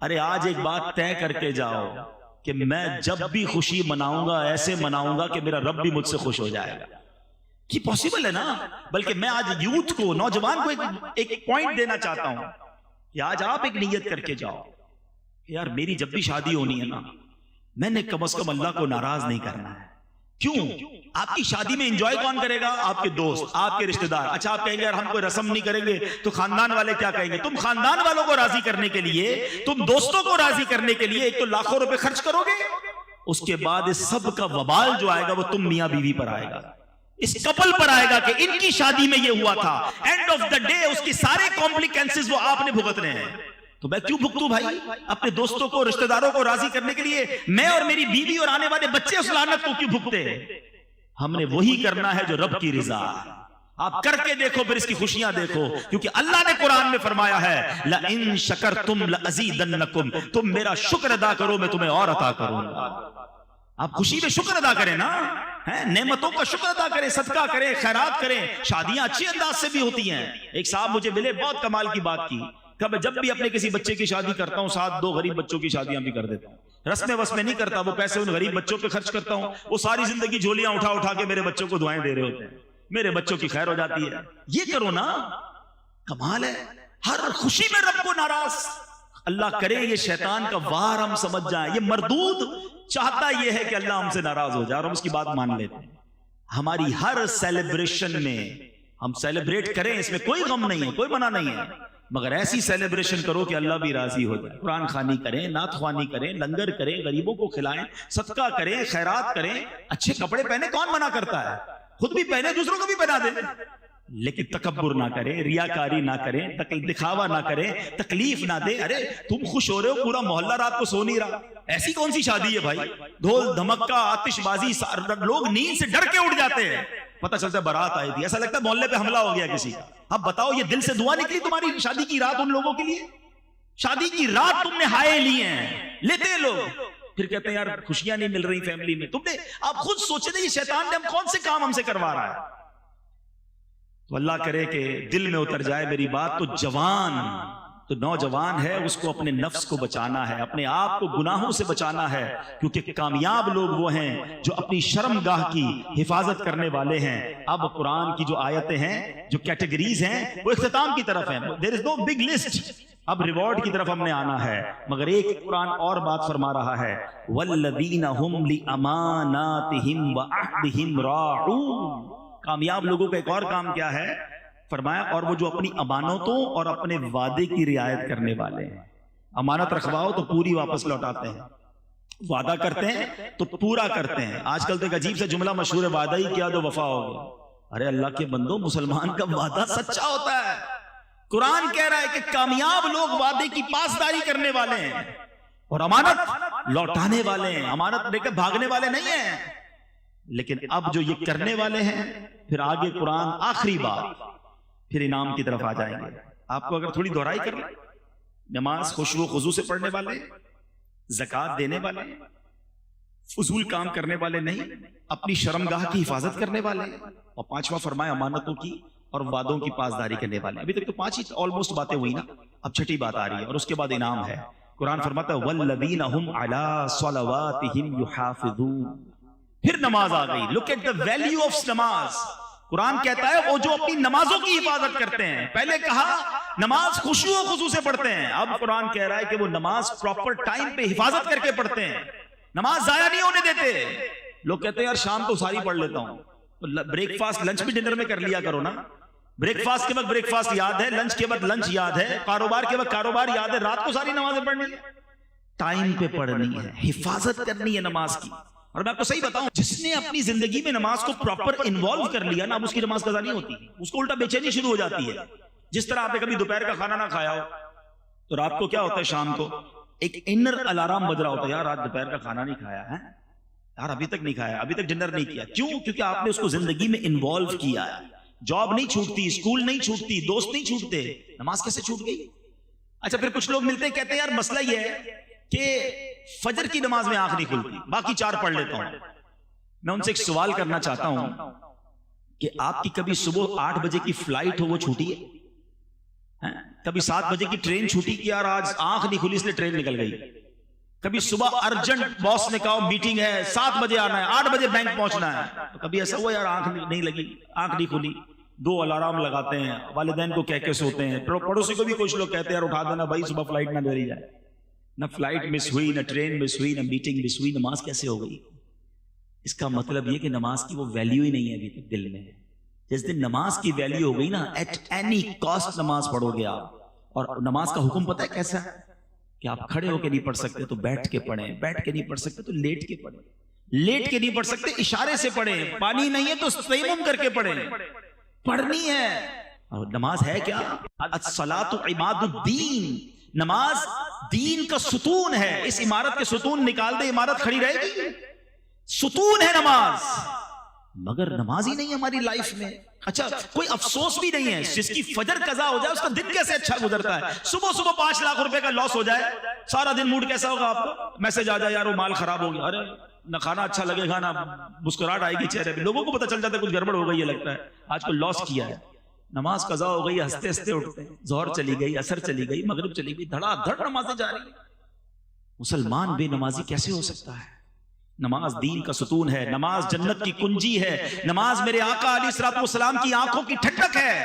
ارے آج ایک بات طے کر کے جاؤ کہ میں جب بھی خوشی مناؤں گا ایسے مناؤں گا کہ میرا رب بھی مجھ سے خوش ہو جائے گا. یہ پاسبل ہے نا؟ بلکہ میں آج یوتھ کو، نوجوان کو ایک پوائنٹ دینا چاہتا ہوں کہ آج آپ ایک نیت کر کے جاؤ کہ یار میری جب بھی شادی ہونی ہے نا، میں نے کم از کم اللہ کو ناراض نہیں کرنا ہے. کیوں؟ آپ کی شادی میں انجوائے کون کرے گا؟ آپ کے دوست، آپ کے رشتہ دار. اچھا آپ کہیں گے یار ہم کوئی رسم نہیں کریں گے تو خاندان والے کیا کہیں گے؟ تم خاندان والوں کو راضی کرنے کے لیے، تم دوستوں کو راضی کرنے کے لیے ایک تو لاکھوں روپے خرچ کرو گے، اس کے بعد اس سب کا وبال جو آئے گا وہ تم میاں بیوی پر آئے گا، اس کپل پر آئے گا کہ ان کی شادی میں یہ ہوا تھا. اینڈ آف دا ڈے اس کی سارے کمپلیکینسز وہ آپ نے بھگتنے ہیں. تو میں کیوں بھگتوں بھائی؟ اپنے دوستوں کو، رشتہ داروں کو راضی کرنے کے لیے میں اور میری بیوی اور آنے والے بچے اس لعنت کو کیوں بھگتے ہیں؟ ہم نے وہی کرنا ہے جو رب کی رضا. آپ کر کے دیکھو، پھر اس کی خوشیاں دیکھو، کیونکہ اللہ نے قرآن میں فرمایا ہے لَإِن شَكَرْتُمْ لَأَزِيدَنَّكُمْ، تم میرا شکر ادا کرو میں تمہیں اور عطا کروں گا. آپ خوشی میں شکر ادا کریں نا، نعمتوں کا شکر ادا کریں، صدقہ کریں، خیرات کریں. شادیاں اچھے انداز سے بھی ہوتی ہیں. ایک صاحب مجھے ملے، بہت کمال کی بات کی، جب بھی اپنے کسی بچے کی شادی کرتا ہوں ساتھ 2 غریب بچوں کی شادیاں بھی کر دیتا ہوں. رسمیں وسمیں نہیں کرتا، وہ پیسے ان غریب بچوں پہ خرچ کرتا ہوں. وہ ساری زندگی جھولیاں اٹھا اٹھا کے میرے بچوں کو دعائیں دے رہے ہوتے ہیں، میرے بچوں کی خیر ہو جاتی ہے. یہ کرو نا، کمال ہے. ہر خوشی میں رب کو ناراض. اللہ کرے یہ شیطان کا وار ہم سمجھ جائیں. یہ مردود چاہتا یہ ہے کہ اللہ ہم سے ناراض ہو جائے اور ہم اس کی بات مان لیتے ہیں. ہماری ہر سیلیبریشن میں ہم سیلیبریٹ کریں، اس میں کوئی غم نہیں ہے، کوئی منع نہیں ہے، مگر ایسی سیلیبریشن کرو کہ اللہ بھی راضی ہو جائے. قرآن خوانی کریں، نعت خوانی کریں، لنگر کریں، غریبوں کو کھلائیں، صدقہ کریں، خیرات کریں. اچھے کپڑے پہنے، کون منع کرتا ہے؟ خود بھی پہنے، دوسروں کو بھی پہنا دیں. لیکن تکبر نہ کریں، ریاکاری نہ کریں، دکھاوا نہ کریں، تکلیف نہ دیں. ارے تم خوش ہو رہے ہو، پورا محلہ رات کو سو نہیں رہا. ایسی کون سی شادی ہے بھائی؟ ڈھول دھمکا، آتش بازی، لوگ نیند سے ڈر کے اٹھ جاتے ہیں. پتہ چلتا ہے بارات آئی تھی، ایسا لگتا ہے محلے پہ حملہ ہو گیا کسی کا. اب بتاؤ، یہ دل سے دعا نکلی تمہاری شادی کی رات ان لوگوں کے لیے؟ شادی کی رات تم نے ہائے لی ہیں، لیتے ہیں لوگ، پھر کہتے ہیں یار خوشیاں نہیں مل رہی فیملی میں. تم نے آپ خود سوچے تھے یہ شیطان نے ہم کون سے کام ہم سے کروا رہا ہے؟ تو اللہ کرے کہ دل میں اتر جائے میری بات. تو جوان، تو نوجوان ہے، اس کو اپنے نفس کو بچانا ہے، اپنے آپ کو گناہوں سے بچانا ہے. کیونکہ کامیاب لوگ وہ ہیں جو اپنی شرم گاہ کی حفاظت کرنے والے ہیں. اب قرآن کی جو آیتیں ہیں، جو کیٹیگریز ہیں، وہ اختتام کی طرف ہیں. There is no big list. اب ریوارڈ کی طرف ہم نے آنا ہے. مگر ایک قرآن اور بات فرما رہا ہے، وَالَّذِينَ هُمْ لِأَمَانَاتِهِمْ وَعَهْدِهِمْ رَاعُونَ. کامیاب لوگوں کا ایک اور کام کیا ہے؟ فرمایا، اور وہ جو اپنی امانتوں اور اپنے وعدے کی رعایت کرنے والے ہیں. امانت رکھواؤ تو پوری واپس لوٹاتے ہیں، وعدہ کرتے ہیں تو پورا کرتے ہیں. آج کل تو ایک عجیب سا جملہ مشہور ہے، وعدہ ہی کیا تو وفا ہو گیا. ارے اللہ کے بندو، مسلمان کا وعدہ سچا ہوتا ہے. قرآن کہہ رہا ہے کہ کامیاب لوگ وعدے کی پاسداری کرنے والے ہیں اور امانت لوٹانے والے ہیں. امانت لے کر بھاگنے والے نہیں ہیں. لیکن اب جو یہ کرنے والے ہیں، پھر آگے قرآن آخری بات، پھر انعام کی طرف آ جائیں گے. آپ کو اگر تھوڑی دہرائی کر لیں، نماز خشوع و خضوع سے پڑھنے والے، زکوٰۃ دینے والے، فضول کام کرنے والے نہیں، اپنی شرمگاہ کی حفاظت کرنے والے، اور پانچواں فرمایا امانتوں کی اور وعدوں کی پاسداری کرنے والے. ابھی تک تو 5 ہی آلموسٹ باتیں ہوئی نا، اب چھٹی بات آ رہی ہے اور اس کے بعد انعام ہے. قرآن فرماتا ہے وَالَّذِينَ هُمْ عَلَىٰ صَلَوَاتِهِمْ يُحَافِظُونَ. پھر نماز آ گئی. Look at the value of نماز. قرآن کہتا ہے وہ جو اپنی نمازوں کی حفاظت کرتے ہیں. پہلے کہا نماز خشوع و خضوع سے پڑھتے ہیں، اب قرآن کہہ رہا ہے کہ وہ نماز پراپر ٹائم پہ حفاظت کر کے پڑھتے ہیں، نماز ضائع نہیں ہونے دیتے. لوگ کہتے ہیں یار شام کو ساری پڑھ لیتا ہوں، بریک فاسٹ لنچ بھی ڈنر میں کر لیا کرو نا. بریک فاسٹ کے وقت بریک فاسٹ یاد ہے، لنچ کے وقت لنچ یاد ہے، کاروبار کے وقت کاروبار یاد ہے، رات کو ساری نمازیں پڑھنی ہے. ٹائم پہ پڑھنی ہے، حفاظت کرنی ہے نماز کی. اور میں آپ کو صحیح بتاؤں، جس نے اپنی زندگی میں نماز کو پراپر انوالو کر لیا نا، اب اس کی نماز قضا نہیں ہوتی، اس کو الٹا بے چینی شروع ہو جاتی ہے. جس طرح آپ نے کبھی دوپہر کا کھانا نہ کھایا ہو تو رات کو کیا ہوتا ہے، شام کو ایک انر الارم بج رہا ہوتا ہے، یار آج دوپہر کا کھانا نہیں کھایا ہے، یار ابھی تک نہیں کھایا، ابھی تک ڈنر نہیں کیا. کیوں؟ کیونکہ آپ نے اس کو زندگی میں انوالو کیا ہے. جاب نہیں چھوٹتی، اسکول نہیں چھوٹتی، دوست نہیں چھوٹتے، نماز کیسے چھوٹ گئی؟ اچھا پھر کچھ لوگ ملتے ہیں کہتے ہیں یار مسئلہ یہ ہے کہ فجر کی نماز میں آنکھ نہیں کھلتی، باقی 4 پڑھ لیتا ہوں. میں ان سے ایک سوال کرنا چاہتا ہوں کہ آپ کی کبھی صبح 8 بجے کی فلائٹ ہو وہ چھوٹی ہے؟ کبھی 7 بجے کی ٹرین چھوٹی کہ یار آج آنکھ نہیں کھلی اس لیے ٹرین نکل گئی؟ کبھی صبح ارجنٹ باس نے کہا میٹنگ ہے 7 بجے آنا ہے، 8 بجے بینک پہنچنا ہے، تو کبھی ایسا ہوا یار آنکھ نہیں لگی، آنکھ نہیں کھلی؟ 2 الارم لگاتے ہیں، والدین کو کہہ کے سوتے ہیں، پڑوسی کو بھی کچھ لوگ کہتے ہیں یار اٹھا دینا بھائی صبح فلائٹ نہ دے جائے. نہ فلائٹ مس ہوئی، نہ ٹرین مس ہوئی، نہ میٹنگ مس ہوئی، نماز کیسے ہو گئی؟ اس کا مطلب یہ کہ نماز کی وہ ویلیو ہی نہیں ہے ابھی تک دل میں. جس دن نماز کی ویلیو ہو گئی نا، ایٹ اینی کاسٹ نماز پڑھو گے آپ. اور نماز کا حکم پتہ ہے کیسا ہے کہ آپ کھڑے ہو کے نہیں پڑھ سکتے تو بیٹھ کے پڑھیں، بیٹھ کے نہیں پڑھ سکتے تو لیٹ کے پڑھیں، لیٹ کے نہیں پڑھ سکتے اشارے سے پڑھیں، پانی نہیں ہے تو تیمم کر کے پڑھیں. پڑھنی ہے. اور نماز ہے کیا؟ الصلاۃ عماد الدین. نماز دین کا ستون ہے. اس عمارت کے ستون نکال دے عمارت کھڑی رہے گی؟ ستون ہے نماز. مگر نماز ہی نہیں ہماری لائف میں. اچھا کوئی افسوس بھی نہیں ہے جس کی فجر قضا ہو جائے اس کا دن کیسے اچھا گزرتا ہے. صبح 5 لاکھ روپے کا لاس ہو جائے، سارا دن موڈ کیسا ہوگا آپ کا؟ میسج آ جائے یار وہ مال خراب ہو گیا، ارے نہ کھانا اچھا لگے گا، نہ مسکراہٹ آئے گی چہرے پہ، لوگوں کو پتہ چل جاتا ہے کچھ گڑبڑ ہو گئی ہے، لگتا ہے آج کو لاس کیا ہے، نماز قضا ہو گئی، ہنستے ہنستے اٹھتے ہیں، ظہر چلی گئی، عصر چلی گئی، مغرب چلی گئی، دھڑا دھڑ نمازیں جا رہی ہیں۔ مسلمان بے نمازی کیسے ہو سکتا ہے؟ نماز دین کا ستون ہے، نماز جنت کی کنجی ہے، نماز میرے آقا علیہ الصلوۃ والسلام کی آنکھوں کی ٹھنڈک ہے،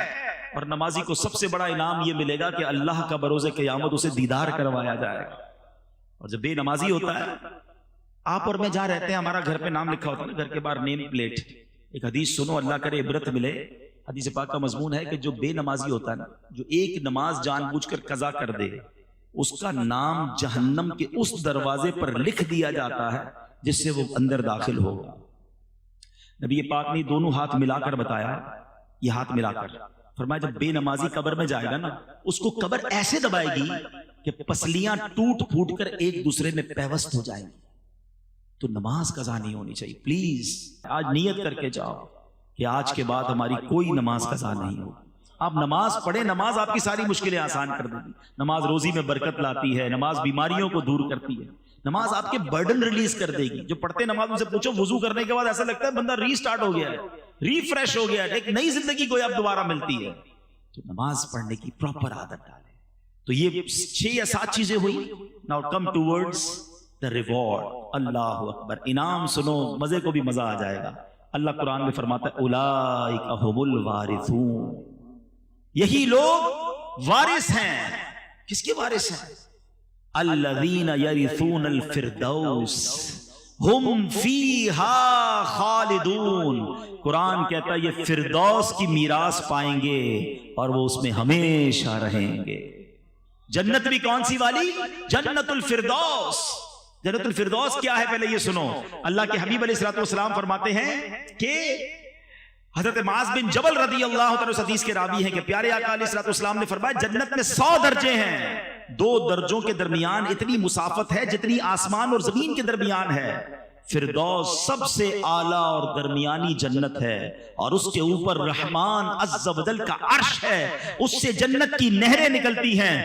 اور نمازی کو سب سے بڑا انعام یہ ملے گا کہ اللہ کا بروز قیامت اسے دیدار کروایا جائے گا۔ اور جب بے نمازی ہوتا ہے، آپ اور میں جہاں رہتے ہیں ہمارا گھر پہ نام لکھا ہوتا ہے نا، گھر کے باہر نیم پلیٹ، ایک حدیث سنو، اللہ کرے عبرت ملے۔ حدیث پاک کا مضمون ہے کہ جو بے نمازی ہوتا ہے نا، جو ایک نماز جان بوجھ کر قضا کر دے، اس کا نام جہنم کے اس دروازے پر لکھ دیا جاتا ہے جس سے وہ اندر داخل ہوگا۔ نبی پاک نے دونوں ہاتھ ملا کر بتایا، یہ ہاتھ ملا کر فرمایا جب بے نمازی قبر میں جائے گا نا، اس کو قبر ایسے دبائے گی کہ پسلیاں ٹوٹ پھوٹ کر ایک دوسرے میں پیوست ہو جائیں گی۔ تو نماز قضا نہیں ہونی چاہیے، پلیز آج نیت کر کے جاؤ کہ آج کے بعد ہماری کوئی نماز قضا نہیں ہوگی۔ آپ نماز پڑھیں، نماز آپ کی ساری مشکلیں آسان کر دے گی، نماز روزی میں برکت لاتی ہے، نماز بیماریوں کو دور کرتی ہے، نماز آپ کے برڈن ریلیز کر دے گی۔ جو پڑھتے نماز ان سے پوچھو، وضو کرنے کے بعد ایسا لگتا ہے بندہ ری سٹارٹ ہو گیا ہے، ریفریش ہو گیا ہے، ایک نئی زندگی کو اب دوبارہ ملتی ہے۔ تو نماز پڑھنے کی پراپر عادت ڈالیں۔ تو یہ 6 یا 7 چیزیں ہوئی۔ Now come towards the reward. اللہ اکبر، انعام سنو، مزے کو بھی مزہ آ جائے گا۔ اللہ قرآن میں فرماتا ہے اولئک ھم الوارثون، یہی لوگ وارث ہیں۔ کس کے وارث ہیں؟ الذین یرثون الفردوس ہم فیہا خالدون۔ قرآن کہتا ہے یہ فردوس کی میراث پائیں گے اور وہ اس میں ہمیشہ رہیں گے۔ جنت بھی کون سی والی؟ جنت الفردوس۔ جنت الفردوس کیا ہے پہلے یہ سنو۔ اللہ کے حبیب علیہ الصلوۃ والسلام فرماتے ہیں کہ حضرت معاذ بن جبل رضی اللہ تعالیٰ حدیث کے راوی ہیں کہ پیارے آقا علیہ الصلوۃ والسلام نے فرمایا جنت میں 100 درجے ہیں، 2 درجوں کے درمیان اتنی مسافت ہے جتنی آسمان اور زمین کے درمیان ہے۔ فردوس سب سے اعلیٰ اور درمیانی جنت ہے، اور اس کے اوپر رحمان عز و جل کا عرش ہے، اس سے جنت کی نہریں نکلتی ہیں۔